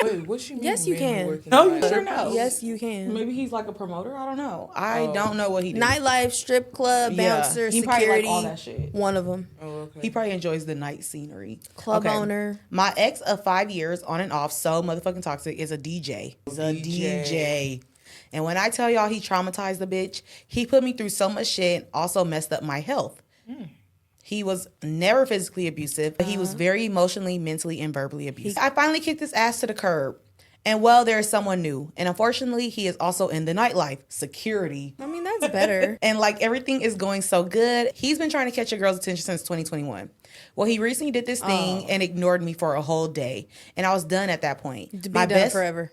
Wait, what you mean? Yes, you men who can. work in No, the you night? sure know. Yes, you can. Maybe he's like a promoter. I don't know. I don't know what he does. Nightlife, strip club, Yeah. bouncer, He probably like security. all that shit. One of them. Oh, okay. He probably enjoys the night scenery. Club owner. My ex of 5 years on and off, so motherfucking toxic, is a DJ. He's a DJ. And when I tell y'all he traumatized the bitch, he put me through so much shit, also messed up my health. He was never physically abusive, but he was very emotionally, mentally, and verbally abusive. I finally kicked his ass to the curb. And well, there's someone new. And unfortunately, he is also in the nightlife, security. I mean, that's better. And like everything is going so good. He's been trying to catch a girl's attention since 2021. Well, he recently did this thing and ignored me for a whole day. And I was done at that point. To be done forever.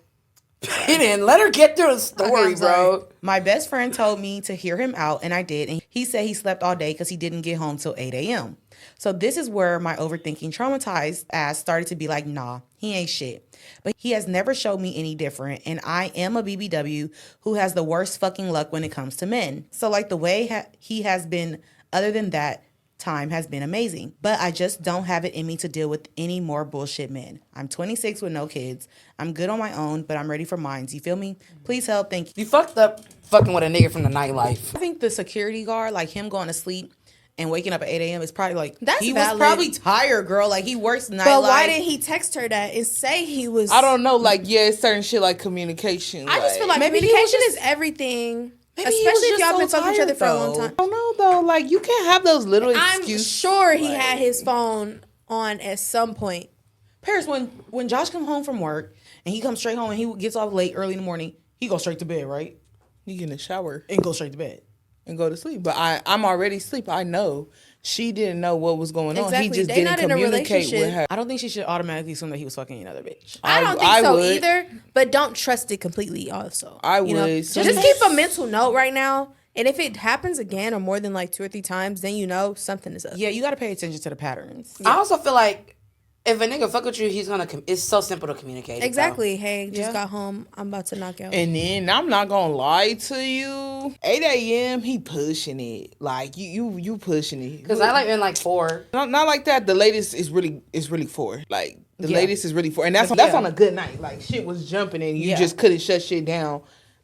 He didn't let her get through the story, I'm sorry. bro. My best friend told me to hear him out, and I did. And he said he slept all day because he didn't get home till 8 a.m. So this is where my overthinking traumatized ass started to be like, nah, he ain't shit. But he has never showed me any different, and I am a BBW who has the worst fucking luck when it comes to men. So like the way he has been, other than that, time has been amazing, but I just don't have it in me to deal with any more bullshit men. I'm 26 with no kids. I'm good on my own, but I'm ready for mines. You feel me? Please help. Thank you. You fucked up fucking with a nigga from the nightlife. I think the security guard, like him going to sleep and waking up at 8 a.m. is probably like, That's he valid. was probably tired, girl. Like he works nightlife. But why didn't he text her that and say he was? I don't know. Like, yeah, it's certain shit like communication. I just feel like Maybe he was communication just- is everything. Maybe he was Especially if just y'all so been talking to each other tired, for a long though. time. I don't know though. Like, you can't have those little I'm excuses. sure he had his phone on at some point. Paris, when Josh come home from work and he comes straight home and he gets off late early in the morning, he goes straight to bed, right? You get in the shower And goes straight to bed. and go to sleep. But I'm already asleep. I know. She didn't know what was going on. Exactly. He just They didn't not in a communicate relationship. with her. I don't think she should automatically assume that he was fucking another bitch. I don't think I so would. either, but don't trust it completely also. I You know? would. Just keep a mental note right now. And if it happens again or more than like 2 or 3 times, then you know something is up. Yeah, you got to pay attention to the patterns. I also feel like if a nigga fuck with you, he's gonna. It's so simple to communicate. it, Exactly. Hey, just Yeah. got home. I'm about to knock out. And then I'm not gonna lie to you. 8 a.m. he pushing it. Like you pushing it. Because I like in like 4. Not like that. The latest is really 4. Like the Yeah. latest is really 4, and that's Yeah. on a good night. Like shit was jumping and you Yeah. just couldn't shut shit down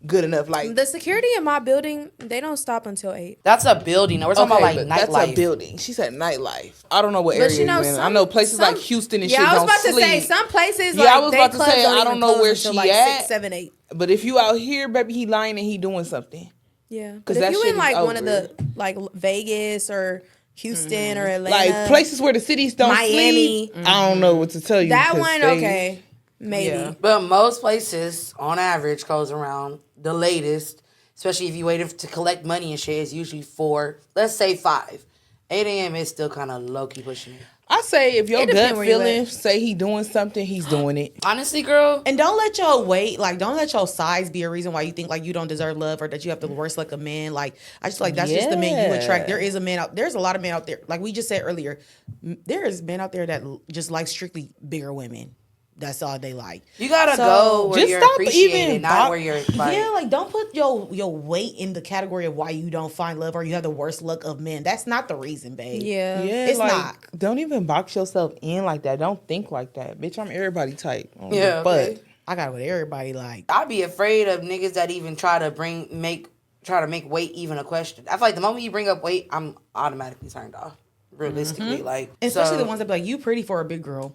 good enough. Like The security in my building, they don't stop until 8. That's a building. We're talking about like but nightlife. that's a building. She said nightlife. I don't know what But area you know, you're in. I some- know places some- like Houston and Yeah, shit I was don't about to sleep. say some places Yeah, like I was they about to clubs say, don't I even don't know close where until she like at. 6, 7, 8. But if you out here, baby, he lying and he doing something. Yeah, but 'Cause if that you shit in is like one of over. the like Vegas or Houston or Atlanta, Like places where the cities don't Miami. sleep. I don't know what to tell you. that 'cause one they- okay, maybe. Yeah. But most places, on average, close around the latest. Especially if you waited to collect money and shit, is usually 4. Let's say 5. 8 a.m. is still kind of low key pushing it. I say if your It depends gut where you feeling at. say he doing something, he's doing it. Honestly, girl. And don't let your weight, like, don't let your size be a reason why you think like you don't deserve love or that you have the worst luck of men. Like, I just feel like that's just the man you attract. There is a man out. There's a lot of men out there. Like we just said earlier, there is men out there that just like strictly bigger women. That's all they like. You gotta So, go where just you're stop appreciated, even not where you're like. Yeah, like don't put your weight in the category of why you don't find love or you have the worst luck of men. That's not the reason, babe. Yeah. Yeah, It's like, not. Don't even box yourself in like that. Don't think like that, bitch. I'm everybody type. Yeah, but okay. I got what everybody like. I'd be afraid of niggas that even try to make weight even a question. I feel like the moment you bring up weight, I'm automatically turned off. Realistically, like Especially so, the ones that be like, you pretty for a big girl.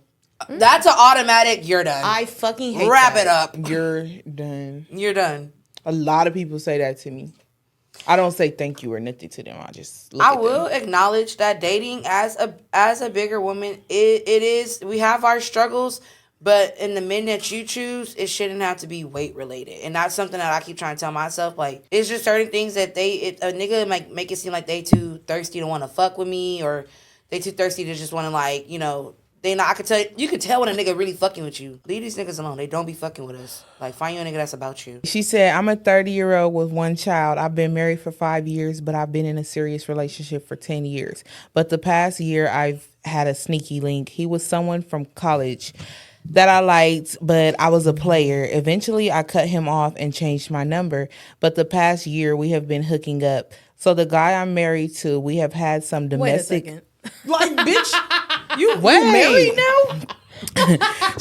that's an automatic. You're done. I fucking hate Wrap that. it up. you're done. You're done. A lot of people say that to me. I don't say thank you or nothing to them. I just look I at will them. acknowledge that dating as a bigger woman, it is, we have our struggles, but in the men that you choose, it shouldn't have to be weight related, and that's something that I keep trying to tell myself. Like, it's just certain things that a nigga might make it seem like they too thirsty to want to fuck with me, or they too thirsty to just want to, like, you know. They not. I could tell you can tell when a nigga really fucking with you. Leave these niggas alone. They don't be fucking with us. Like, find you a nigga that's about you. She said, I'm a 30-year-old with one child. I've been married for 5 years, but I've been in a serious relationship for 10 years. But the past year, I've had a sneaky link. He was someone from college that I liked, but I was a player. Eventually, I cut him off and changed my number. But the past year, we have been hooking up. So the guy I'm married to, we have had some Wait a domestic... second. Like, bitch, you Wait. married now?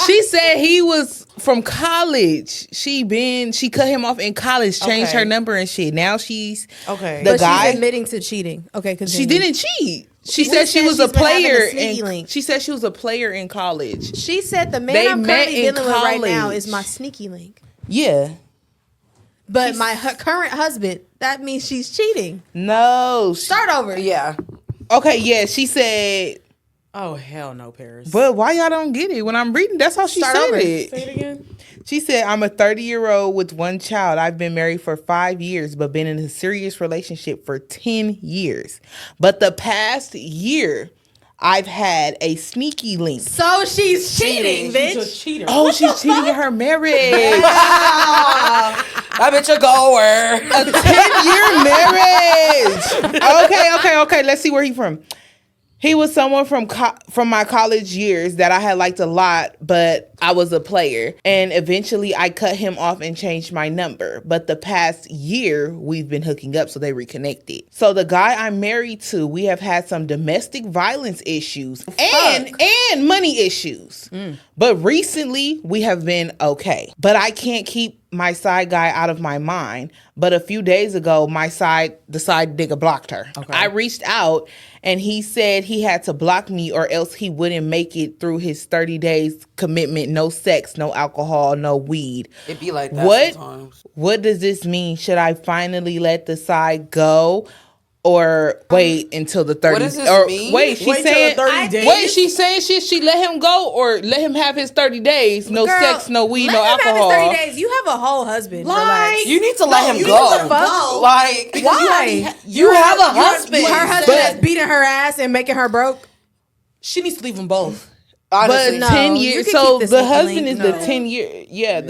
She said he was from college. She cut him off in college, changed Okay. her number and shit. Now she's Okay. the But guy. she's admitting to cheating. Okay, continue. She didn't cheat. She Who said she said was a she's been having a player sneaky and link? she said she was a player in college. She said the man They I'm met currently in dealing with right now college. is my sneaky link. Yeah. But my current husband, that means she's cheating. No. Start over. Yeah. Okay, yeah, she said, Oh, hell no, Paris. but why y'all don't get it? When I'm reading, that's how she Start said over. it. Say it again. She said, I'm a 30-year-old with one child. I've been married for 5 years, but been in a serious relationship for 10 years. But the past year, I've had a sneaky link. So she's cheating, Cheating. bitch. She's a cheater. Oh, she's cheating in her marriage. That bitch a goer. A 10-year marriage. Okay. Let's see where he from. He was someone from my college years that I had liked a lot, but I was a player. And eventually I cut him off and changed my number. But the past year, we've been hooking up, so they reconnected. So the guy I'm married to, we have had some domestic violence issues and money issues. But recently, we have been okay. But I can't keep my side guy out of my mind. But a few days ago, the side nigga blocked her. Okay. I reached out and he said he had to block me or else he wouldn't make it through his 30 days commitment. No sex, no alcohol, no weed. It be like that sometimes. What does this mean? Should I finally let the side go? Or wait until the 30 What does this or mean? wait, she's Wait till saying the 30 days? Wait, she's saying she let him go or let him have his 30 days, no Girl, sex, no weed, let no him alcohol. Have his 30 days. You have a whole husband. Relax. You need to let him you go. need to go. Like, Why? you have a husband. Her husband But- that's beating her ass and making her broke. She needs to leave them both. Honestly. But No, 10 you years. can So keep the the sneaky husband link. is the No. 10 year. Yeah, Man,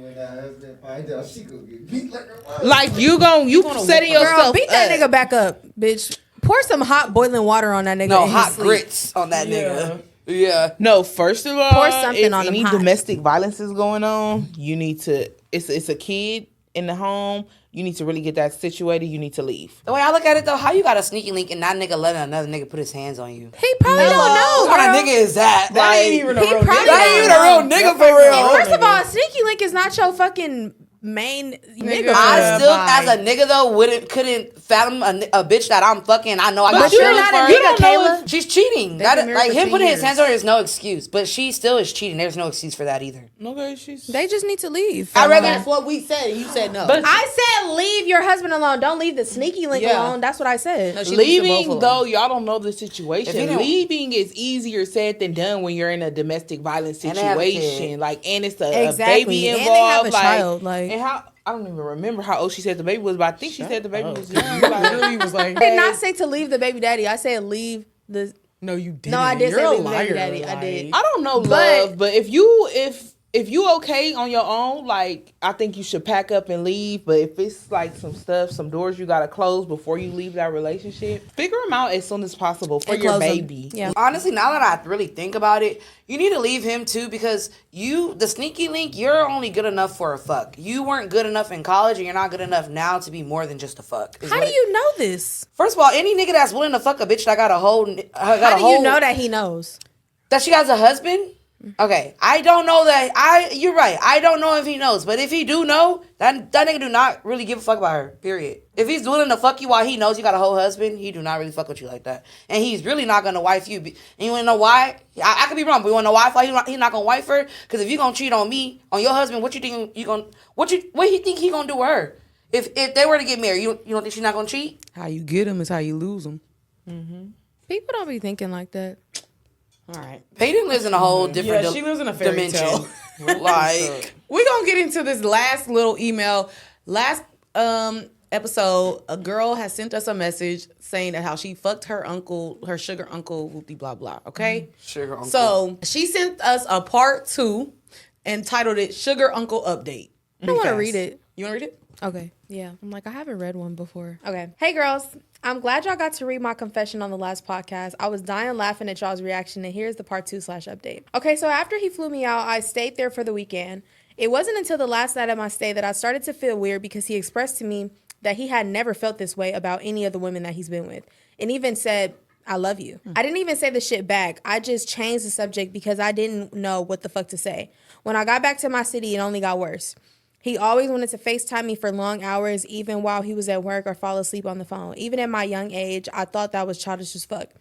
when that husband find out, she gonna get beat like a like you gonna setting whoop her. Girl, yourself beat that up. nigga back up, bitch. Pour some hot boiling water on that nigga. No, in his hot sleep. grits on that nigga. Yeah. No, first of all, Pour something if on him any hot. domestic violence is going on, you need to. It's a kid in the home. You need to really get that situated. You need to leave. The way I look at it though, how you got a sneaky link and that nigga letting another nigga put his hands on you? He probably don't know. What kind of girl. nigga is that? That Like, ain't even a He real probably nigga. that ain't even a real nigga for real. First of all, a sneaky link is not your fucking main nigga. I still, Bye. as a nigga though, couldn't fathom a bitch that I'm fucking. I know I But got you're feelings not for a her. nigga, You don't know Kayla. She's cheating. They've been That, married like for him 10 putting his years. hands on her is no excuse. But she still is cheating. There's no excuse for that either. Okay, she's. They just need to leave. I rather. That's what we said. You said no. But- I said leave your husband alone. Don't leave the sneaky link Yeah. alone. That's what I said. No, she needs to both Leaving of them. though, y'all don't know the If you situation. don't- Leaving is easier said than done when you're in a domestic violence And they have a situation. kid. Like, and it's a Exactly. baby And they involved. have a like, child, like- and how I don't even remember how old she said the baby was, but I think she said the baby was young. Literally was like, I did not say to leave the baby daddy. I said leave the No, you didn't. No, I did You're say a leave liar. baby daddy. I did. I don't know But- love, but if you okay on your own, like I think you should pack up and leave. But if it's like some doors you gotta close before you leave that relationship, figure them out as soon as possible for And your close 'em. baby. Yeah. Honestly, now that I really think about it, you need to leave him too because the sneaky link, you're only good enough for a fuck. You weren't good enough in college and you're not good enough now to be more than just a fuck. How do you know this? First of all, any nigga that's willing to fuck a bitch that got a whole... How do you know that he knows? That she has a husband? Okay, I don't know that. You're right. I don't know if he knows, but if he do know, that nigga do not really give a fuck about her. Period. If he's willing to fuck you while he knows you got a whole husband, he do not really fuck with you like that, and he's really not gonna wife you. And you wanna know why? I could be wrong, but you wanna know why? He's not gonna wife her? Because if you gonna cheat on me, on your husband, what you think you gonna? What you think he gonna do with her? If they were to get married, you don't think she's not gonna cheat? How you get them is how you lose them. People don't be thinking like that. All right. Payton lives in a whole different Yeah, she lives in a fairy dimension. tale. Like, We're going to get into this last little email. Last episode, a girl has sent us a message saying that how she fucked her uncle, her sugar uncle, whoopty blah blah. Okay? sugar uncle. So she sent us a part 2 entitled it Sugar Uncle Update. I want to read it. You want to read it? Okay. Yeah. I'm like, I haven't read one before. Okay. Hey, girls. I'm glad y'all got to read my confession on the last podcast. I was dying laughing at y'all's reaction, and here's the part 2/update. Okay, so after he flew me out, I stayed there for the weekend. It wasn't until the last night of my stay that I started to feel weird because he expressed to me that he had never felt this way about any of the women that he's been with, and even said, I love you. I didn't even say the shit back. I just changed the subject because I didn't know what the fuck to say. When I got back to my city, it only got worse. He always wanted to FaceTime me for long hours, even while he was at work or fall asleep on the phone. Even at my young age, I thought that was childish as fuck.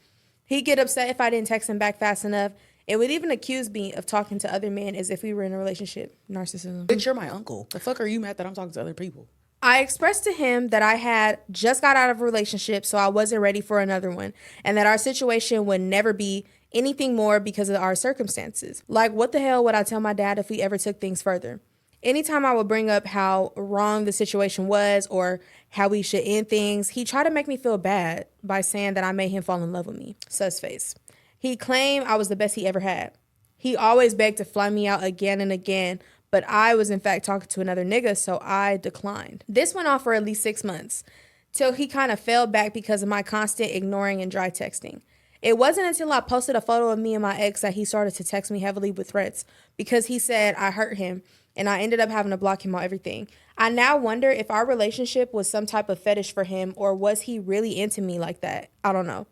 He'd get upset if I didn't text him back fast enough. It would even accuse me of talking to other men as if we were in a relationship. Narcissism. Bitch, you're my uncle. The fuck are you mad that I'm talking to other people? I expressed to him that I had just got out of a relationship, so I wasn't ready for another one, and that our situation would never be anything more because of our circumstances. Like, what the hell would I tell my dad if we ever took things further? Anytime I would bring up how wrong the situation was or how we should end things, he tried to make me feel bad by saying that I made him fall in love with me. Sus face. He claimed I was the best he ever had. He always begged to fly me out again and again, but I was in fact talking to another nigga, so I declined. This went on for at least 6 months, till he kind of fell back because of my constant ignoring and dry texting. It wasn't until I posted a photo of me and my ex that he started to text me heavily with threats because he said I hurt him, and I ended up having to block him on everything. I now wonder if our relationship was some type of fetish for him, or was he really into me like that? I don't know.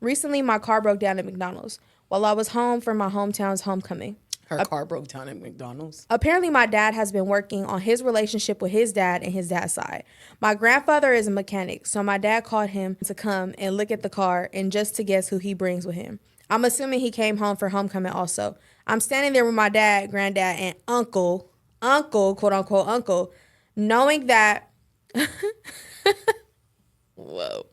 Recently, my car broke down at McDonald's while I was home for my hometown's homecoming. Her car broke down at McDonald's. Apparently, my dad has been working on his relationship with his dad and his dad's side. My grandfather is a mechanic, so my dad called him to come and look at the car and just to guess who he brings with him. I'm assuming he came home for homecoming also. I'm standing there with my dad, granddad, and uncle, quote unquote uncle, knowing that... Whoa.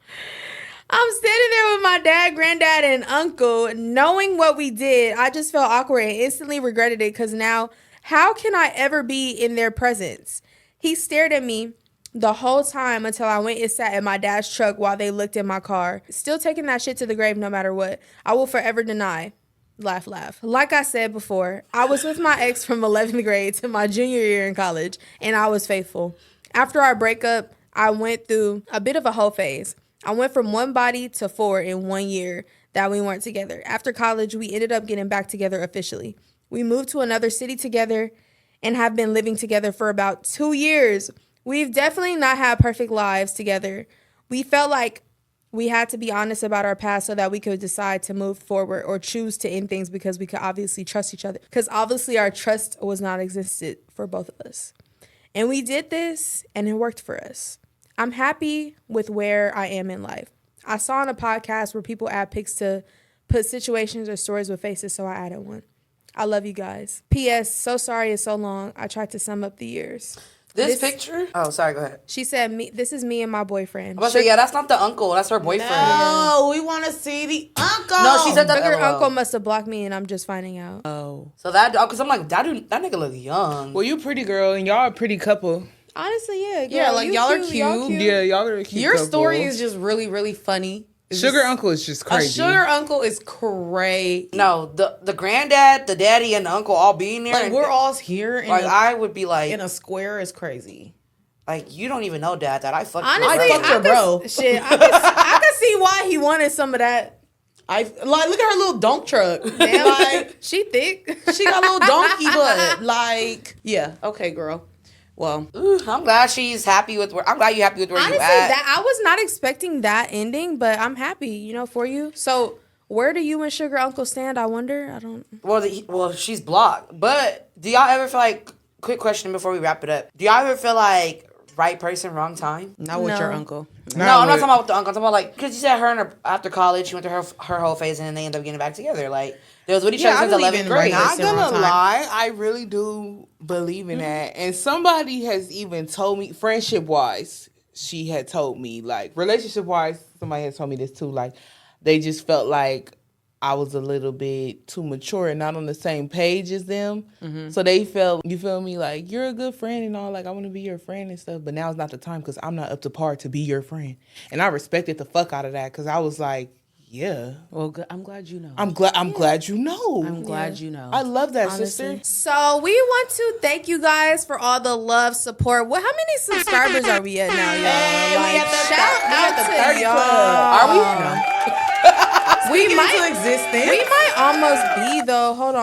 I'm standing there with my dad, granddad, and uncle, knowing what we did. I just felt awkward and instantly regretted it because now, how can I ever be in their presence? He stared at me the whole time until I went and sat in my dad's truck while they looked in my car. Still taking that shit to the grave no matter what. I will forever deny. Laugh, laugh. Like I said before, I was with my ex from 11th grade to my junior year in college, and I was faithful. After our breakup, I went through a bit of a whole phase. I went from 1 body to 4 in 1 year that we weren't together. After college, we ended up getting back together officially. We moved to another city together and have been living together for about 2 years. We've definitely not had perfect lives together. We felt like we had to be honest about our past so that we could decide to move forward or choose to end things because we could obviously trust each other. Because obviously our trust was not existed for both of us. And we did this and it worked for us. I'm happy with where I am in life. I saw on a podcast where people add pics to put situations or stories with faces, so I added one. I love you guys. P.S. So sorry it's so long. I tried to sum up the years. This picture? Oh, sorry, go ahead. She said, this is me and my boyfriend. I'm about to say, yeah, that's not the uncle. That's her boyfriend. Oh, we want to see the uncle. No, she said that. Her uncle must have blocked me and I'm just finding out. Oh. So that, because I'm like, that nigga look young. Well, you pretty girl and y'all a pretty couple. Honestly, yeah. Girl, Yeah, like, y'all are cute. Yeah, y'all are a cute Your couple. story is just really, really funny. Sugar uncle is just A crazy. sugar uncle is crazy. No, the granddad, the daddy, and the uncle all being there. Like, we're all here in, like, I would be like, in a square is crazy. like, you don't even know, Dad, that I fucked Honestly, your fucked your bro. Shit, I could see why he wanted some of that. Like, look at her little donk truck. Damn, Like, she thick. she got a little donkey butt. Like, yeah, okay, girl. Well, Ooh, I'm glad she's happy with where. I'm glad you're happy with where Honestly, you at. that I was not expecting that ending, but I'm happy, for you. So, where do you and Sugar Uncle stand? I wonder. I don't. Well, she's blocked. But do y'all ever feel like? Quick question before we wrap it up. Do y'all ever feel like right person, wrong time? not with No. your uncle. No, I'm not talking about with the uncle. I'm talking about like because you said her and her after college, she went through her whole phase and then they ended up getting back together. Like they was with each Yeah, other I since believe 11th in grade. right Not Listen, wrong gonna time. lie, I really do believe in that. And somebody has even told me, friendship wise, she had told me, like, relationship wise, somebody has told me this too. Like, they just felt like I was a little bit too mature and not on the same page as them. So they felt, you feel me, like, you're a good friend and all, like, I want to be your friend and stuff. But now's not the time because I'm not up to par to be your friend. And I respected the fuck out of that because I was like, yeah. Well, good. I'm glad you know. I'm glad you know. I'm glad you know. I love that, Honestly. sister. So we want to thank you guys for all the love, support. How many subscribers are we at now, y'all? Hey, we at the shout we out at the to 30 y'all. club. Are we? We Into might. existence. We might almost be though. Hold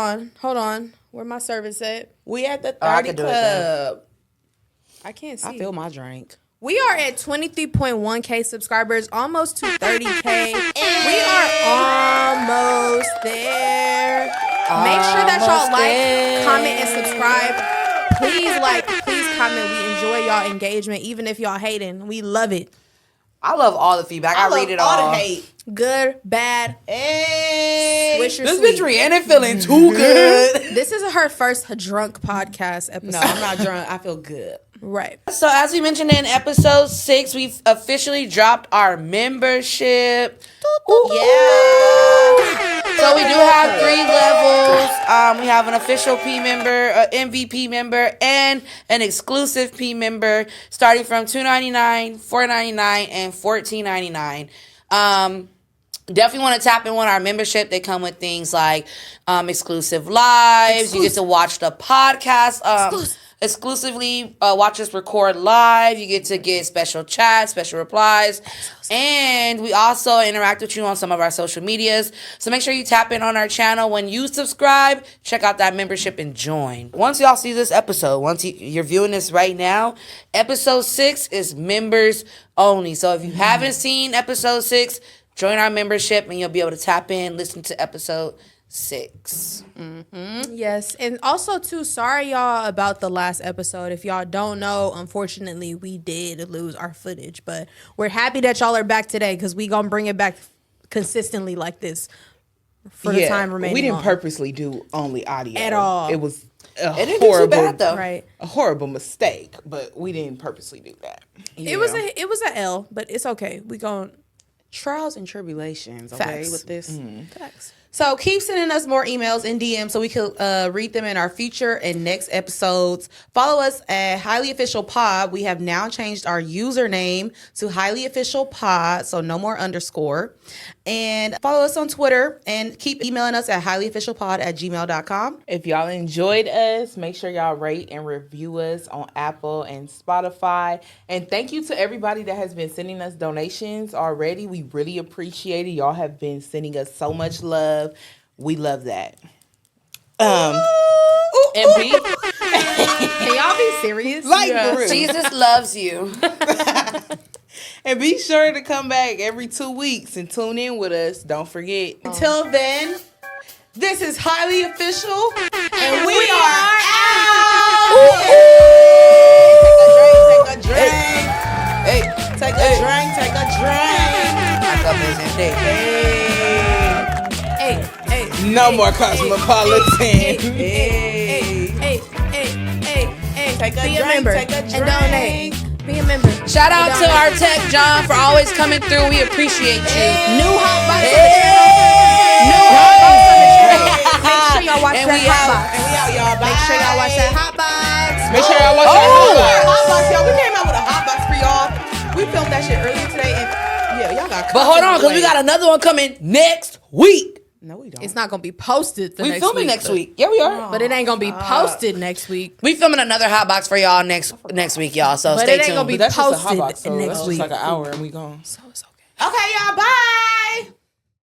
on. Where my service at? We at the I 30 could do it then. club. I can't see. I feel my drink. We are at 23.1K subscribers, almost to 30K. We are almost there. Make sure that y'all like, comment, and subscribe. Please comment. We enjoy y'all engagement, even if y'all hating. We love it. I love all the feedback. I read it all. the hate. Good, bad, Hey. swish or This sweet. bitch Reanan feeling too good. This is her first drunk podcast episode. No, I'm not drunk. I feel good. Right. So as we mentioned in episode 6, we've officially dropped our membership. Yeah. So we do have 3 levels. We have an official P member, an MVP member, and an exclusive P member, starting from $2.99, $4.99, and $14.99. Definitely want to tap in on our membership. They come with things like exclusive lives. You get to watch the podcast. Exclusively watch us record live. You get to get special chats, special replies, and we also interact with you on some of our social medias. So make sure you tap in on our channel. When you subscribe, check out that membership and join. Once y'all see this episode, once you're viewing this right now, episode 6 is members only. So if you haven't seen episode 6, join our membership and you'll be able to tap in, listen to episode 6. Yes, and also too, sorry y'all about the last episode. If y'all don't know, unfortunately, we did lose our footage, but we're happy that y'all are back today because we gonna bring it back consistently like this for the time remaining. We didn't on. purposely do only audio At all. It was It didn't do too bad though. Right. a horrible mistake, but we didn't purposely do that. It was a L, but it's okay. We gon' Trials and tribulations, okay, Facts. with this. facts. So keep sending us more emails and DMs so we could read them in our future and next episodes. Follow us at Highly Official Pod. We have now changed our username to Highly Official Pod, so no more underscore. And follow us on Twitter and keep emailing us at highlyofficialpod@gmail.com. If y'all enjoyed us, make sure y'all rate and review us on Apple and Spotify. And thank you to everybody that has been sending us donations already. We really appreciate it. Y'all have been sending us so much love. We love that. And B, Can y'all be serious? like for real. Jesus loves you. And be sure to come back every 2 weeks and tune in with us. Don't forget. Until then, this is Highly Official, and we are out. Take a drink. Hey, Take a drink. Take a drink. I got business day. Hey. No more cosmopolitan. Hey. Take a Be drink, a member take a and drink. donate. Be a member. Shout out And to our donate. tech John for always coming through. We appreciate you. New hot box on the channel. New hot box on the channel. Make sure y'all watch And that we hot out. box. And we out, y'all. Bye. Make sure y'all watch that hot box. Make sure y'all watch Oh, that. hot box, y'all. We came out with a hot box for y'all. We filmed that shit earlier today, and Yeah, y'all got. But hold on, content because we way. got another one coming next week. No, we don't. It's not gonna be posted. We filming next week. Yeah, we are. but it ain't gonna be posted next week. We filming another hot box for y'all next week, y'all. So But stay it ain't tuned. gonna be But that's just a hot posted box, so next that's week. just like an hour and we gone. So it's okay. Okay, y'all. Bye.